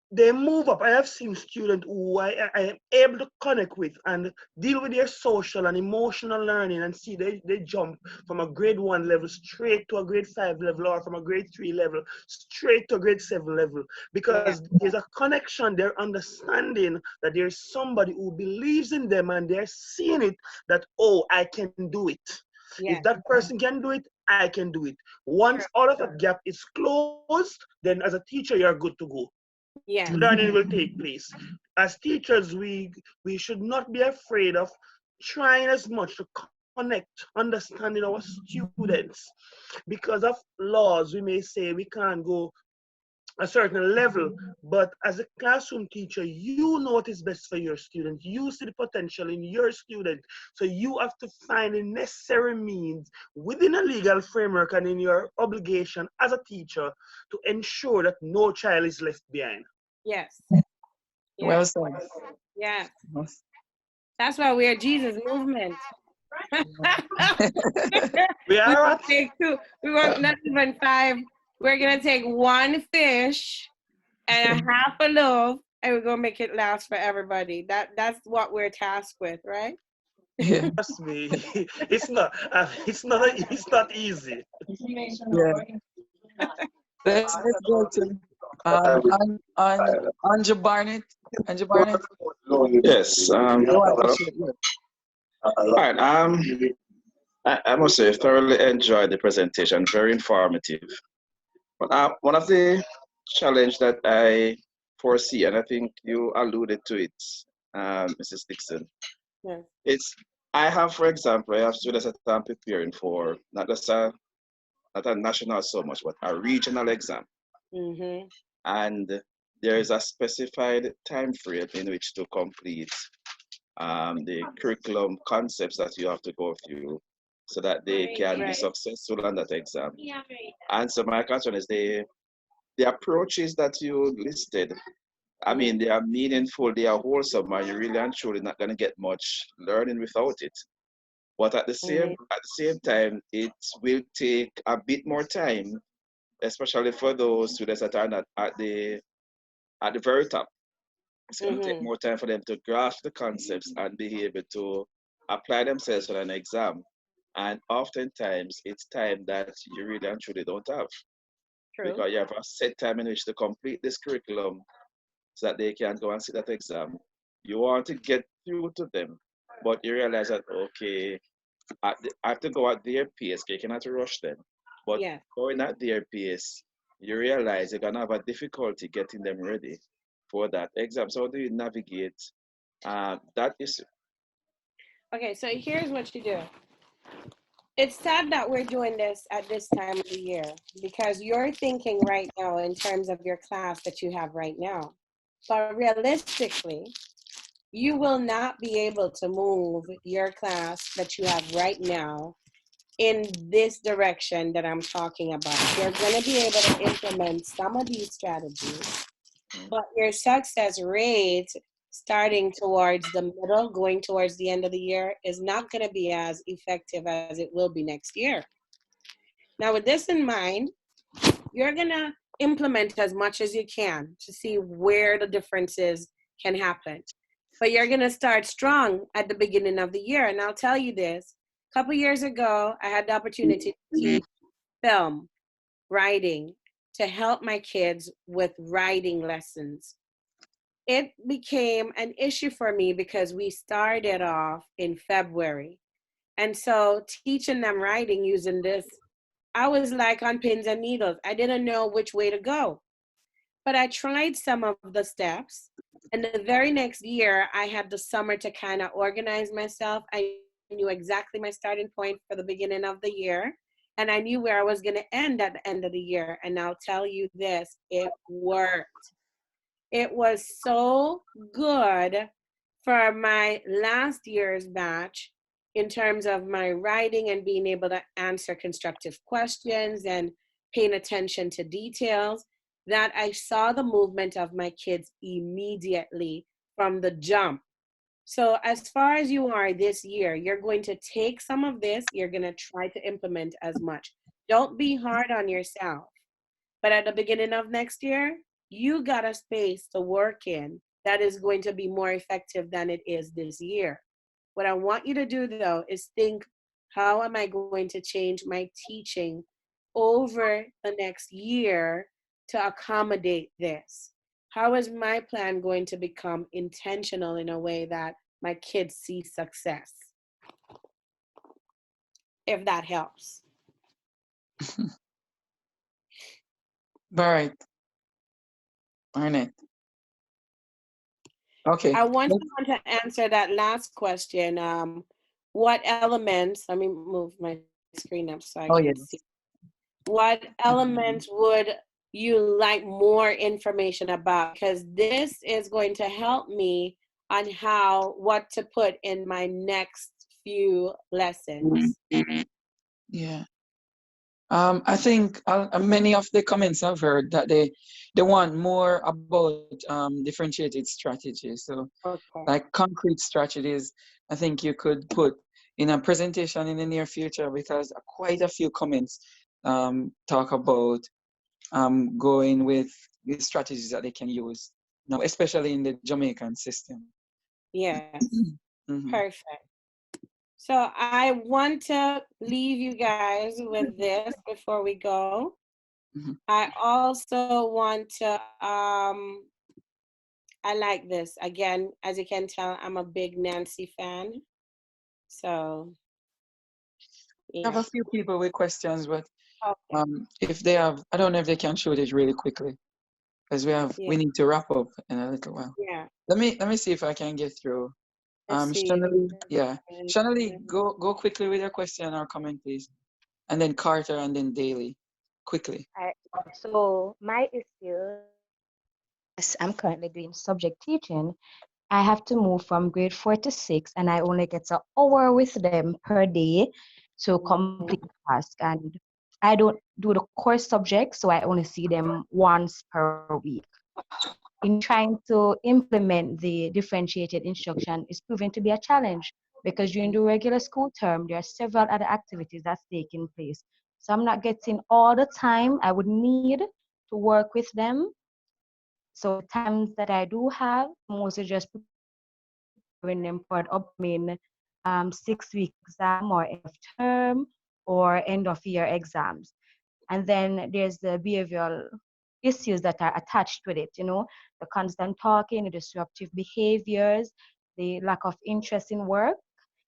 they move up. I have seen students who I am able to connect with and deal with their social and emotional learning, and see they jump from a grade 1 level straight to a grade 5 level, or from a grade 3 level straight to a grade 7 level, because there's a connection. They're understanding that there's somebody who believes in them, and they're seeing it that, oh, I can do it. If that person can do it, I can do it. Once all of that gap is closed, then as a teacher, you're good to go. Learning will take place. As teachers, we should not be afraid of trying as much to connect, understanding our students. Because of laws, we may say we can't go a certain level, but as a classroom teacher, you know what is best for your student. You see the potential in your student. So you have to find the necessary means within a legal framework and in your obligation as a teacher to ensure that no child is left behind. Yes. Well Yes. said. Yes. Yes. That's why we're Jesus movement. We are won't at take two. We want not even five. We're gonna take one fish and a half a loaf, and we're gonna make it last for everybody. That's what we're tasked with, right? Yeah. trust me, it's not easy. Yeah. Let's go to Anja Barnett. Anja Barnett. Yes. You want to Hello. share? Yeah. All right. I must say, thoroughly enjoyed the presentation. Very informative. But one of the challenge that I foresee, and I think you alluded to it, Mrs. Dixon, Yes. it's I have, for example, I have students that I'm preparing for not a national so much, but a regional exam, Mm-hmm. and there is a specified time frame in which to complete the curriculum concepts that you have to go through so that they can be Right. successful on that exam. And so my concern is the approaches that you listed. I mean, they are meaningful, they are wholesome, and you're really and truly not going to get much learning without it. But at the same time, it will take a bit more time, especially for those students that are not at the very top. It's going to take Mm-hmm. more time for them to grasp the concepts and be able to apply themselves for an exam. And oftentimes, it's time that you really and truly don't have True. because you have a set time in which to complete this curriculum so that they can go and sit that exam. You want to get through to them, but you realize that, okay, I have to go at their pace. You cannot rush them. But Yes. going at their pace, you realize you're going to have a difficulty getting them ready for that exam. So how do you navigate that issue? Okay, so here's what you do. It's sad that we're doing this at this time of the year because you're thinking right now in terms of your class that you have right now. But realistically, you will not be able to move your class that you have right now in this direction that I'm talking about. You're going to be able to implement some of these strategies, but your success rate starting towards the middle, going towards the end of the year, is not going to be as effective as it will be next year. Now, with this in mind, you're going to implement as much as you can to see where the differences can happen. But you're going to start strong at the beginning of the year. And I'll tell you this, a couple years ago, I had the opportunity to teach film, writing, to help my kids with writing lessons. It became an issue for me because we started off in February. And so teaching them writing using this, I was like on pins and needles. I didn't know which way to go. But I tried some of the steps. And the very next year, I had the summer to kind of organize myself. I knew exactly my starting point for the beginning of the year. And I knew where I was going to end at the end of the year. And I'll tell you this, it worked. It was so good for my last year's batch in terms of my writing and being able to answer constructive questions and paying attention to details that I saw the movement of my kids immediately from the jump. So as far as you are this year, you're going to take some of this, you're going to try to implement as much. Don't be hard on yourself. But at the beginning of next year, you got a space to work in that is going to be more effective than it is this year. What I want you to do though is think, how am I going to change my teaching over the next year to accommodate this? How is my plan going to become intentional in a way that my kids see success? If that helps. All right. Arnett. Okay. I want someone to answer that last question. What elements, let me move my screen up so I can see. What elements would you like more information about, because this is going to help me on what to put in my next few lessons. Yeah. I think many of the comments I've heard that they want more about differentiated strategies. So like concrete strategies, I think you could put in a presentation in the near future, because quite a few comments talk about going with the strategies that they can use now, especially in the Jamaican system. Yes. Perfect. So I want to leave you guys with this before we go. I also want to, I like this. Again, as you can tell, I'm a big Nancy fan. So, I have a few people with questions, but if they have, I don't know if they can shoot it really quickly, because we need to wrap up in a little while. Yeah. Let me see if I can get through. Shanali, Shanali, go quickly with your question or comment, please, and then Carter, and then Daly, quickly. So my issue, yes, I'm currently doing subject teaching. I have to move from grade 4 to 6, and I only get an hour with them per day to complete the task. And I don't do the core subjects, so I only see them once per week. In trying to implement the differentiated instruction is proven to be a challenge, because during the regular school term, there are several other activities that's taking place. So I'm not getting all the time I would need to work with them. So the times that I do have, mostly just preparing them for an upcoming 6-week exam or end of term or end of year exams. And then there's the behavioral issues that are attached with it, the constant talking, the disruptive behaviors, the lack of interest in work.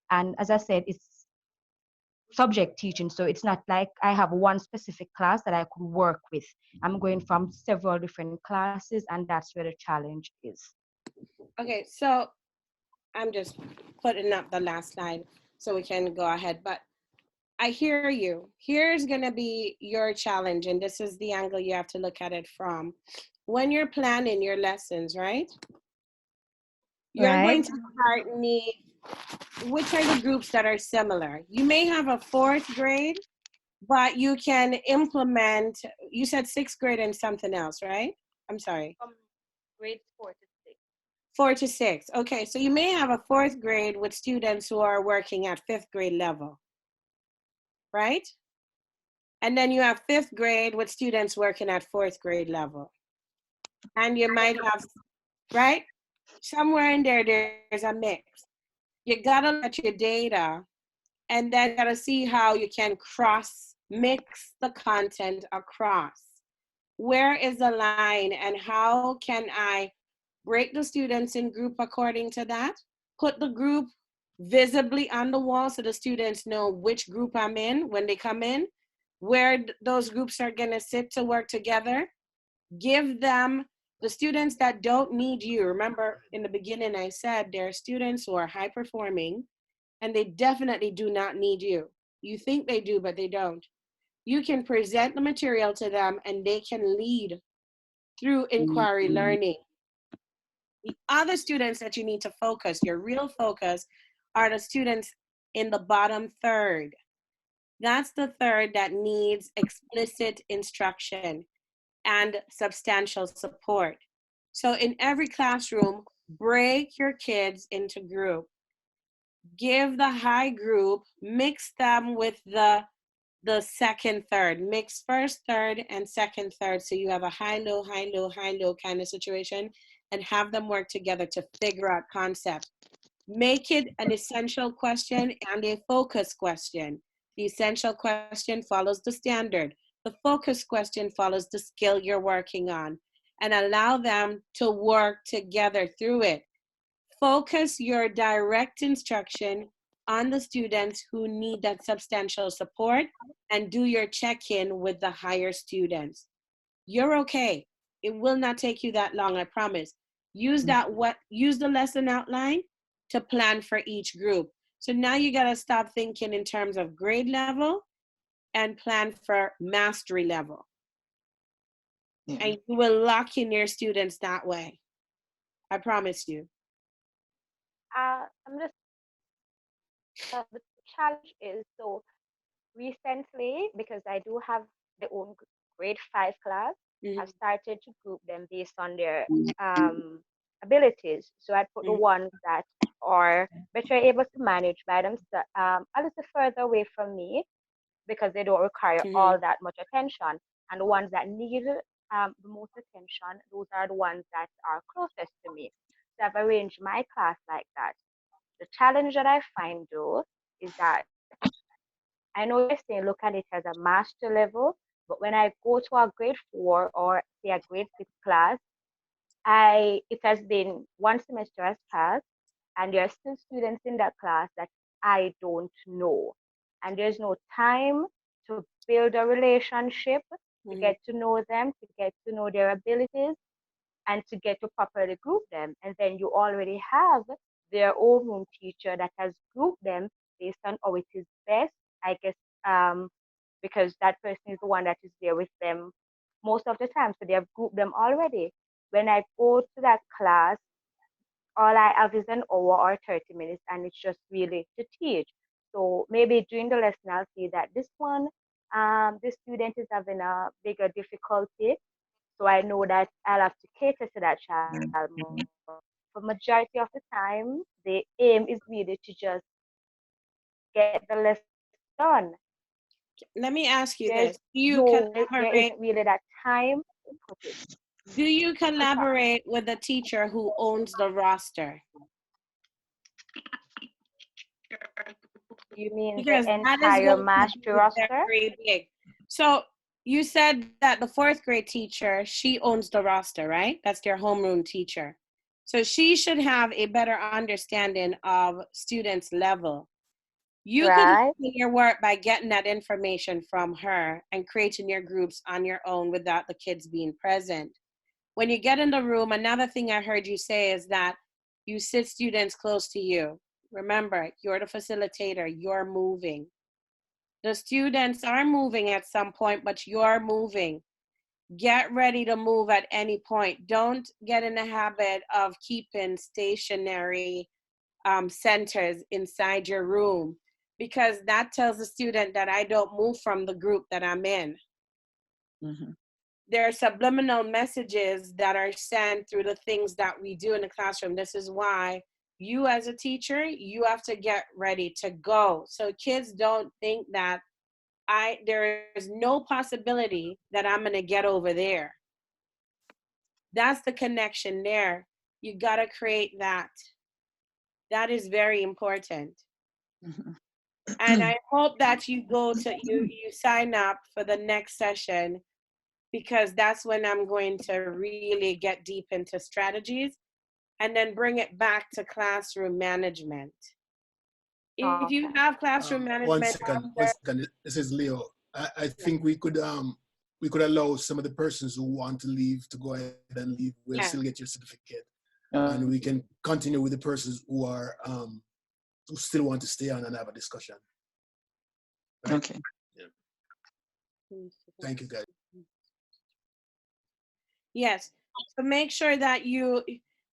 And as I said, it's subject teaching, so it's not like I have one specific class that I could work with. I'm going from several different classes, and that's where the challenge is. Okay, so I'm just putting up the last slide so we can go ahead, but I hear you. Here's going to be your challenge, and this is the angle you have to look at it from. When you're planning your lessons, right? You're going to need, which are the groups that are similar? You may have a 4th grade, but you can implement, you said 6th grade and something else, right? I'm sorry. Grades 4 to 6. 4 to 6. Okay, so you may have a 4th grade with students who are working at 5th grade level, right? And then you have 5th grade with students working at 4th grade level. And you might have, right? Somewhere in there, there's a mix. You gotta look at your data, and then gotta see how you can mix the content across. Where is the line, and how can I break the students in group according to that? Put the group visibly on the wall so the students know which group I'm in when they come in, where those groups are gonna sit to work together. Give them the students that don't need you. Remember in the beginning I said there are students who are high performing and they definitely do not need you. You think they do, but they don't. You can present the material to them and they can lead through inquiry learning. The other students that you need to focus, your real focus, are the students in the bottom third. That's the third that needs explicit instruction and substantial support. So in every classroom, break your kids into group. Give the high group, mix them with the second third. Mix first third and second third, so you have a high, low, high, low, high, low kind of situation, and have them work together to figure out concepts. Make it an essential question and a focus question. The essential question follows the standard. The focus question follows the skill you're working on, and allow them to work together through it. Focus your direct instruction on the students who need that substantial support, and do your check-in with the higher students. You're okay. It will not take you that long, I promise. Use the lesson outline to plan for each group. So now you gotta stop thinking in terms of grade level and plan for mastery level. And you will lock in your students that way. I promise you. I'm just the challenge is so recently because I do have the own grade 5 class. I've started to group them based on their abilities. So I put the ones that are better able to manage by themselves a little further away from me because they don't require all that much attention. And the ones that need the most attention, those are the ones that are closest to me. So I've arranged my class like that. The challenge that I find though is that I know you're saying look at it as a master level, but when I go to a grade 4 or say a grade 6 class, it has been one semester has passed and there are still students in that class that I don't know. And there's no time to build a relationship, to get to know them, to get to know their abilities, and to get to properly group them. And then you already have their own room teacher that has grouped them based on how it is best, I guess, because that person is the one that is there with them most of the time. So they have grouped them already. When I go to that class, all I have is an hour or 30 minutes, and it's just really to teach. So maybe during the lesson, I'll see that this one, the student is having a bigger difficulty. So I know that I'll have to cater to that child more. For majority of the time, the aim is really to just get the lesson done. Let me ask you There this. isn't really that time to put it. Do you collaborate with the teacher who owns the roster? You mean Because the that is entire going to master be roster? very big. So you said that the 4th grade teacher, she owns the roster, right? That's their homeroom teacher. So she should have a better understanding of students' level. You could do your work by getting that information from her and creating your groups on your own without the kids being present. When you get in the room, another thing I heard you say is that you sit students close to you. Remember, you're the facilitator, you're moving. The students are moving at some point, but you're moving. Get ready to move at any point. Don't get in the habit of keeping stationary centers inside your room, because that tells the student that I don't move from the group that I'm in. There are subliminal messages that are sent through the things that we do in the classroom. This is why you as a teacher, you have to get ready to go. So kids don't think that there is no possibility that I'm gonna get over there. That's the connection there. You gotta create that. That is very important. And I hope that you sign up for the next session, because that's when I'm going to really get deep into strategies and then bring it back to classroom management. If you have classroom management. One second. This is Leo. I think we could allow some of the persons who want to leave to go ahead and leave. We'll still get your certificate. And we can continue with the persons who are who still want to stay on and have a discussion. Right? Okay. Yeah. Thank you, guys. Yes. So make sure that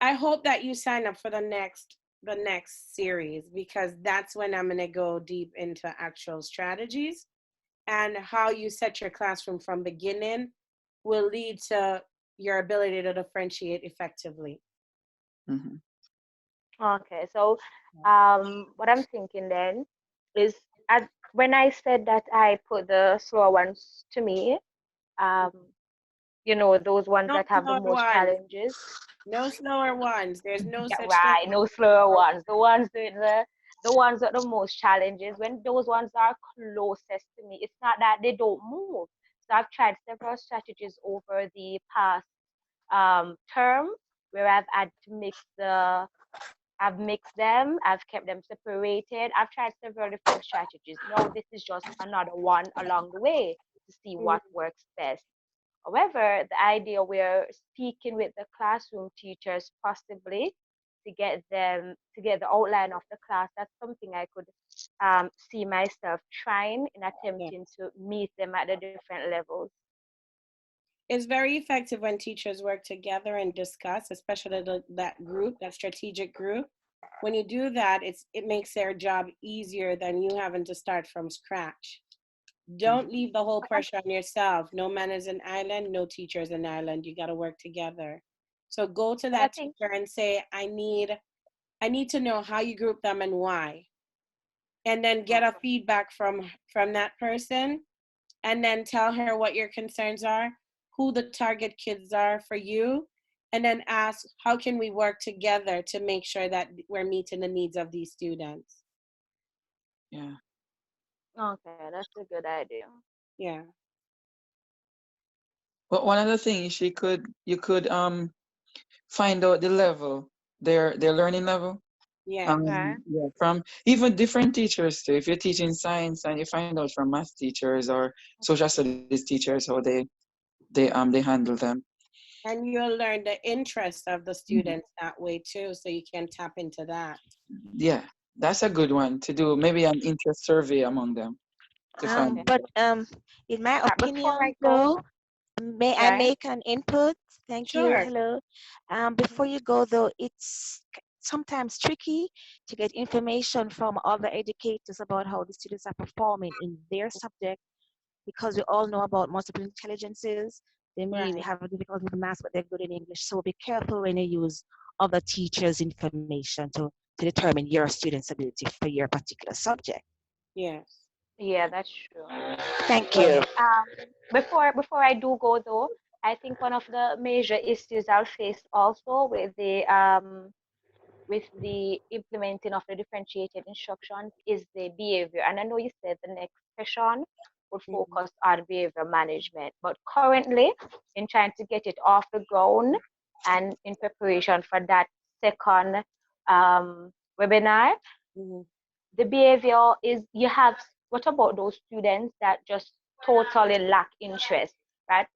I hope that you sign up for the next series, because that's when I'm going to go deep into actual strategies, and how you set your classroom from beginning will lead to your ability to differentiate effectively. Okay, so what I'm thinking then is when I said that I put the slower ones to me, those ones that have the most challenges. No slower ones. There's no such right, thing. no slower ones. The ones with the most challenges, when those ones are closest to me, it's not that they don't move. So I've tried several strategies over the past term where I've had to I've mixed them, I've kept them separated. I've tried several different strategies. Now this is just another one along the way to see what works best. However, the idea we're speaking with the classroom teachers possibly to get the outline of the class, that's something I could see myself trying in attempting to meet them at the different levels. It's very effective when teachers work together and discuss, especially that group, that strategic group. When you do that, it makes their job easier than you having to start from scratch. Don't leave the whole pressure on yourself. No man is an island, no teacher is an island. You got to work together. So go to that teacher and say, I need to know how you group them and why. And then get a feedback from that person, and then tell her what your concerns are, who the target kids are for you, and then ask, how can we work together to make sure that we're meeting the needs of these students? Yeah. Okay, that's a good idea. Yeah. But one other thing, you could find out the level, their learning level. Yeah. Yeah, from even different teachers too. If you're teaching science and you find out from math teachers or social studies teachers how they handle them. And you'll learn the interest of the students that way too, so you can tap into that. Yeah, that's a good one to do. Maybe an interest survey among them to find. But in my opinion, though, may I make an input? Thank you. Sure. Hello. Before you go, though, it's sometimes tricky to get information from other educators about how the students are performing in their subject, because we all know about multiple intelligences. They may have a difficulty with math, but they're good in English. So be careful when you use other teachers' information to determine your student's ability for your particular subject. Yes. Yeah, that's true. Thank you. Before I do go though, I think one of the major issues I'll face also with the implementing of the differentiated instruction is the behavior. And I know you said the next session would focus on behavior management, but currently in trying to get it off the ground and in preparation for that second webinar, the behavior is what about those students that just totally lack interest, right?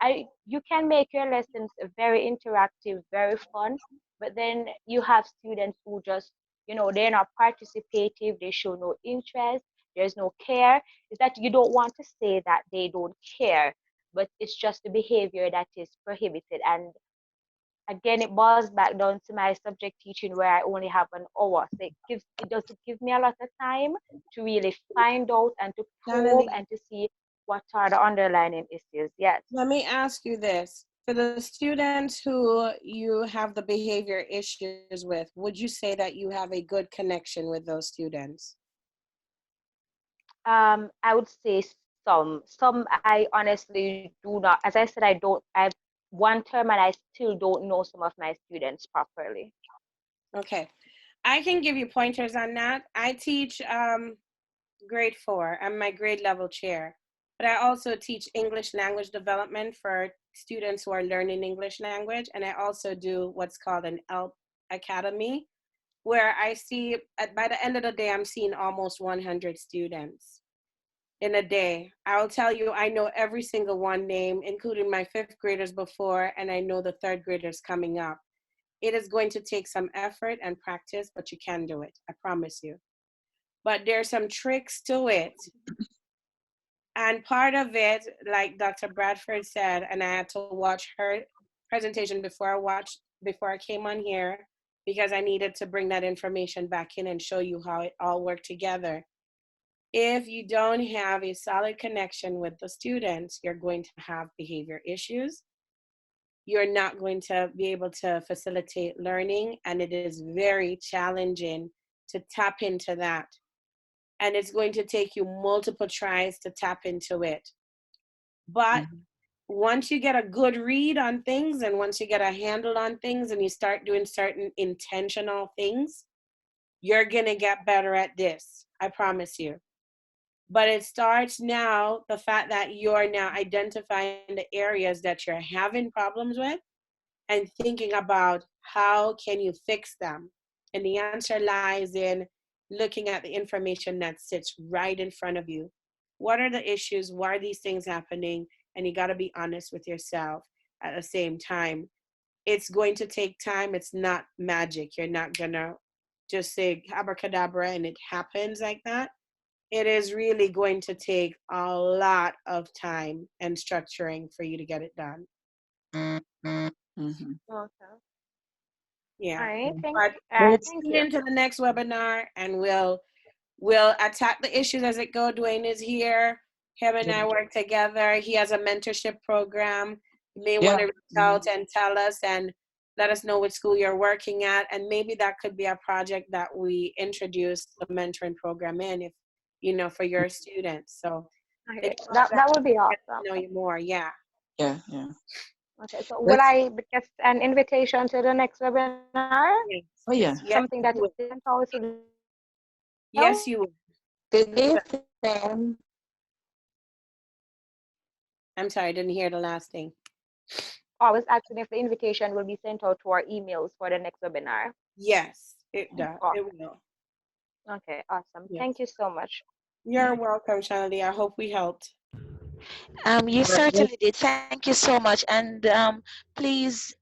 You can make your lessons very interactive, very fun, but then you have students who just, they're not participative, they show no interest, there's no care. Is that you don't want to say that they don't care, but it's just the behavior that is prohibited. And again, it boils back down to my subject teaching where I only have an hour. So it doesn't give me a lot of time to really find out and to probe and to see what are the underlying issues. Yes. Let me ask you this. For the students who you have the behavior issues with, would you say that you have a good connection with those students? I would say some. Some I honestly do not. As I said, I've one term and I still don't know some of my students properly. Okay. I can give you pointers on that. I teach grade 4. I'm my grade level chair. But I also teach English language development for students who are learning English language. And I also do what's called an ELP Academy, where I see, by the end of the day, I'm seeing almost 100 students in a day. I'll tell you, I know every single one name, including my 5th graders before, and I know the 3rd graders coming up. It is going to take some effort and practice, but you can do it. I promise you. But there's some tricks to it. And part of it, like Dr. Bradford said, and I had to watch her presentation before I came on here, because I needed to bring that information back in and show you how it all worked together. If you don't have a solid connection with the students, you're going to have behavior issues. You're not going to be able to facilitate learning, and it is very challenging to tap into that. And it's going to take you multiple tries to tap into it. But once you get a good read on things, and once you get a handle on things, and you start doing certain intentional things, you're gonna get better at this, I promise you. But it starts now, the fact that you're now identifying the areas that you're having problems with and thinking about how can you fix them. And the answer lies in looking at the information that sits right in front of you. What are the issues? Why are these things happening? And you got to be honest with yourself at the same time. It's going to take time. It's not magic. You're not going to just say abracadabra and it happens like that. It is really going to take a lot of time and structuring for you to get it done. Mhm. Okay. Yeah. All right. But Let's Thank tune you. into the next webinar, and we'll attack the issues as it go. Dwayne is here. Him and I work together. He has a mentorship program. You may want to reach out and tell us and let us know which school you're working at, and maybe that could be a project that we introduce the mentoring program in, if you know, for your students. So Okay. That would be get awesome. to know you more. Yeah. Yeah. Okay. So will I get an invitation to the next webinar? Yes. Oh yeah. Something that you sent out to the Yes, you will. Good evening. I'm sorry, I didn't hear the last thing. I was asking if the invitation will be sent out to our emails for the next webinar. Yes, it does. Oh, It will. okay, awesome. Yes. Thank you so much. You're welcome, Shanali. I hope we helped. You certainly did. Thank you so much. And please,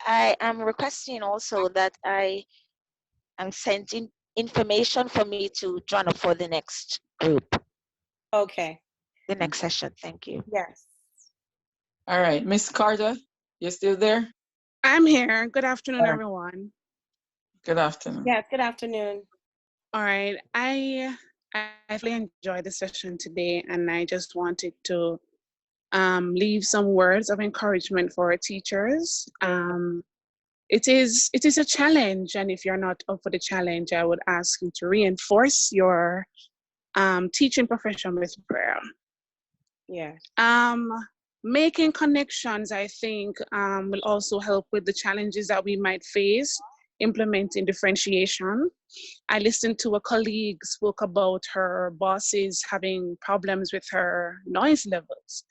I am requesting also that I am sent in information for me to join up for the next group, Okay. the next session. Thank you. Yes. All right, Miss Carter, you still there? I'm here. Good afternoon, All right. everyone. Good afternoon. Yes, good afternoon. All right. I really enjoyed the session today, and I just wanted to leave some words of encouragement for our teachers. It is a challenge, and if you're not up for the challenge, I would ask you to reinforce your teaching profession with prayer. Yeah. Making connections, I think, will also help with the challenges that we might face implementing differentiation. I listened to a colleague spoke about her bosses having problems with her noise levels.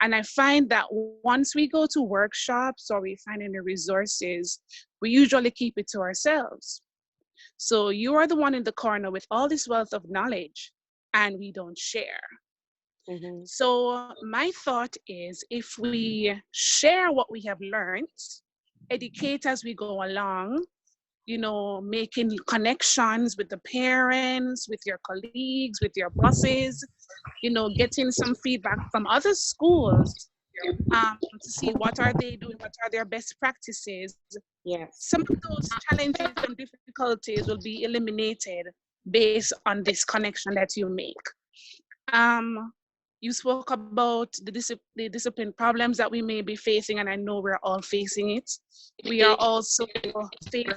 And I find that once we go to workshops or we find any resources, we usually keep it to ourselves. So you are the one in the corner with all this wealth of knowledge, and we don't share. So my thought is, if we share what we have learned, educate as we go along, you know, making connections with the parents, with your colleagues, with your bosses, you know, getting some feedback from other schools to see what are they doing, what are their best practices. Yes. Some of those challenges and difficulties will be eliminated based on this connection that you make. You spoke about the discipline problems that we may be facing, and I know we're all facing it. We are also facing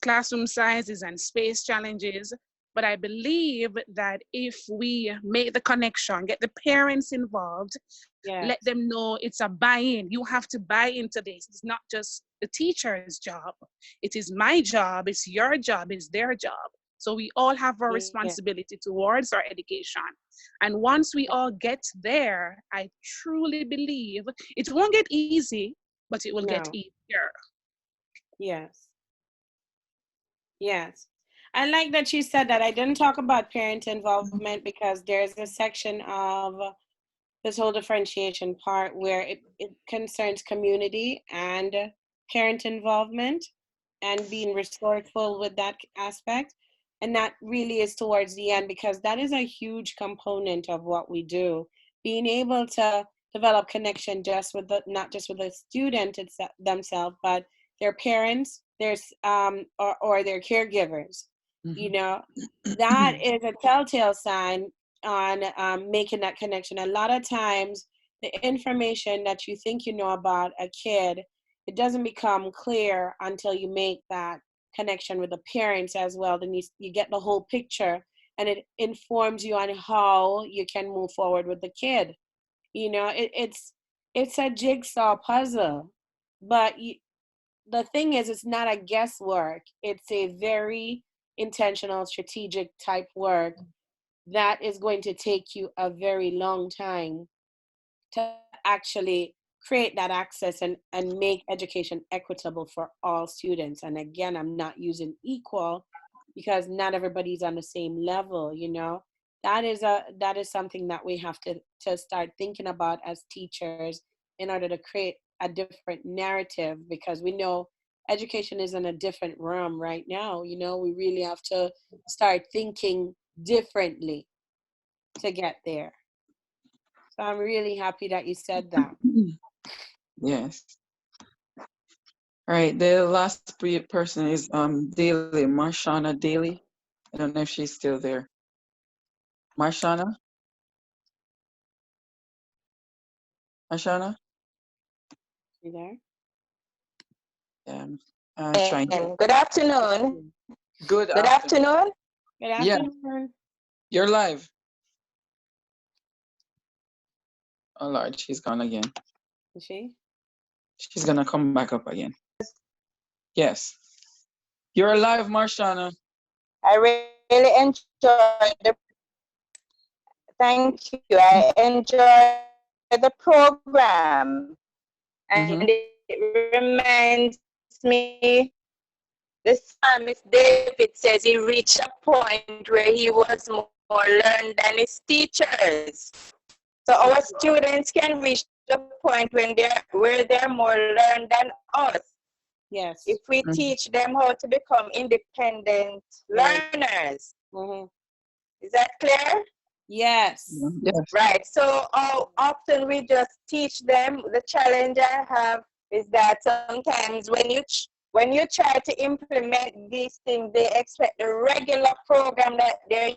classroom sizes and space challenges. But I believe that if we make the connection, get the parents involved, let them know it's a buy-in. You have to buy into this. It's not just the teacher's job. It is my job, it's your job, it's their job. So we all have our responsibility towards our education. And once we all get there, I truly believe it won't get easy, but it will get easier. Yes. Yes. I like that you said that. I didn't talk about parent involvement because there's a section of this whole differentiation part where it concerns community and parent involvement and being resourceful with that aspect. And that really is towards the end, because that is a huge component of what we do. Being able to develop connection just with not just with the student themselves, but their parents, or their caregivers. You know, that is a telltale sign on making that connection. A lot of times, the information that you think you know about a kid, it doesn't become clear until you make that connection with the parents as well. Then you get the whole picture, and it informs you on how you can move forward with the kid. You know, it's a jigsaw puzzle, but the thing is, it's not a guesswork. It's a very intentional, strategic type work that is going to take you a very long time to actually create that access and make education equitable for all students. And again, I'm not using equal because not everybody's on the same level, you know. That is something that we have to start thinking about as teachers in order to create a different narrative, because we know education is in a different realm right now. You know, we really have to start thinking differently to get there. So I'm really happy that you said that. Yes. All right, the last person is Daly, Marshana Daly. I don't know if she's still there. Marshana? Marshana? You there? Yeah, trying. Good afternoon. Good Good afternoon. Good Yeah, afternoon. you're live. Oh Lord, she's gone again. Is she? She's gonna come back up again. Yes. You're alive, Marshana. I really enjoyed the thank you. I enjoyed the program. And it reminds me the psalmist David says he reached a point where he was more learned than his teachers. So our students can reach the point when they're more learned than us. Yes. If we teach them how to become independent learners. Is that clear? Yes. Yes. Right. So often we just teach them. The challenge I have is that sometimes when you try to implement these things, they expect the regular program that they're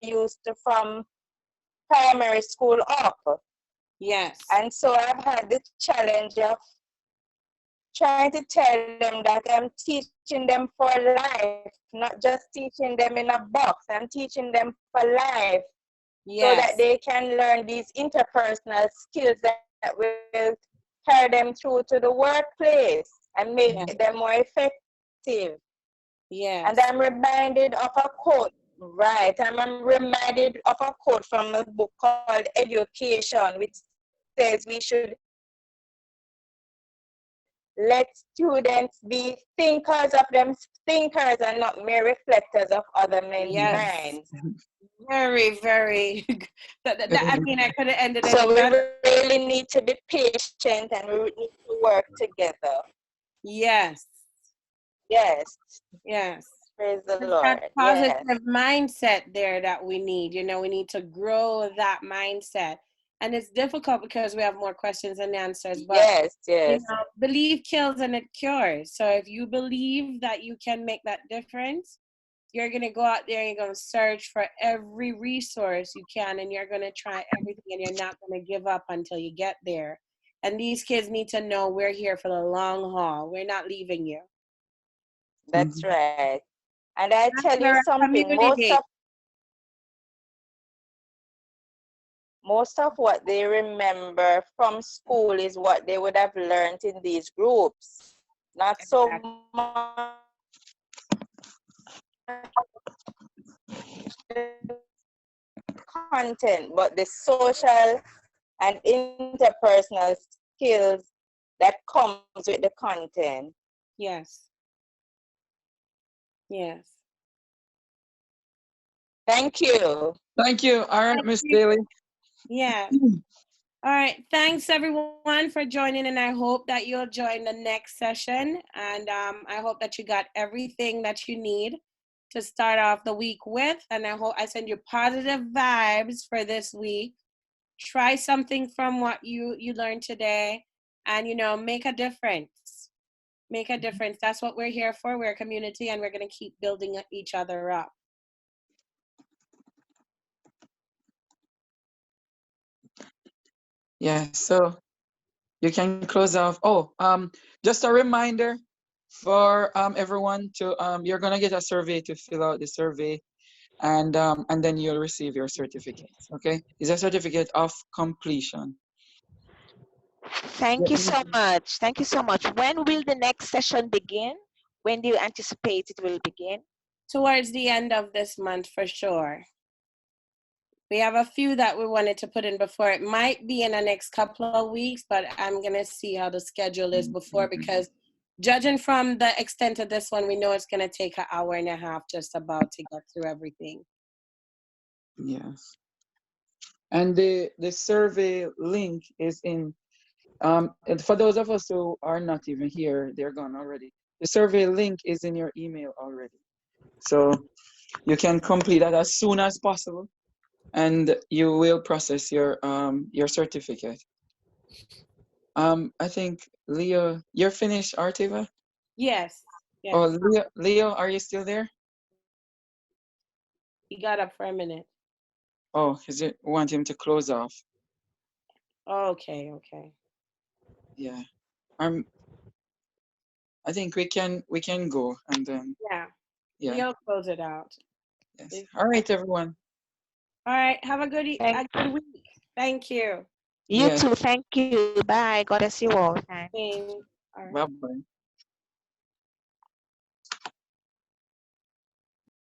used to from primary school up. Yes. And so I've had the challenge of trying to tell them that I'm teaching them for life, not just teaching them in a box. I'm teaching them for life. Yes. So that they can learn these interpersonal skills that will carry them through to the workplace and make them more effective. Yes. And I'm reminded of a quote, right? I'm reminded of a quote from a book called Education, which says we should let students be thinkers of them, thinkers and not mere reflectors of other men's minds. Very, very. I mean, I could have ended it. So we really need to be patient and we need to work together. Yes. Yes. Yes. Praise the It's Lord. that positive mindset there that we need. You know, we need to grow that mindset. And it's difficult because we have more questions than answers. But yes. You know, belief kills and it cures. So if you believe that you can make that difference, you're going to go out there and you're going to search for every resource you can, and you're going to try everything, and you're not going to give up until you get there. And these kids need to know we're here for the long haul. We're not leaving you. That's right. And I tell you Our something, community. most of what they remember from school is what they would have learned in these groups. Not so much content, but the social and interpersonal skills that comes with the content. Yes. Yes. Thank you. Thank you. All right, Miss Daly. Yeah. All right. Thanks, everyone, for joining, and I hope that you'll join the next session. And I hope that you got everything that you need to start off the week with. And I hope I send you positive vibes for this week. Try something from what you learned today, and, you know, make a difference. Make a difference. That's what we're here for. We're a community, and we're going to keep building each other up. Yeah, so you can close off. Oh, just a reminder for everyone to you're gonna get a survey to fill out the survey, and then you'll receive your certificate. Okay, it's a certificate of completion. Thank you so much. Thank you so much. When will the next session begin? When do you anticipate it will begin? Towards the end of this month, for sure. We have a few that we wanted to put in before. It might be in the next couple of weeks, but I'm going to see how the schedule is before, because judging from the extent of this one, we know it's going to take an hour and a half just about to get through everything. Yes. And the survey link is in, and for those of us who are not even here, they're gone already. The survey link is in your email already. So you can complete that as soon as possible. and you will process your certificate. I think Leo, you're finished, Artiva? Yes. Oh, Yes. Leo, are you still there? He got up for a minute. Oh, because you want him to close off. Okay. Okay. Yeah. I think we can go and then. Yeah. Yeah. We'll close it out. Yes. All right, everyone. All right. Have a good week. Thank you. You too. Thank you. Bye. God bless you all. Thanks. All right. Bye bye.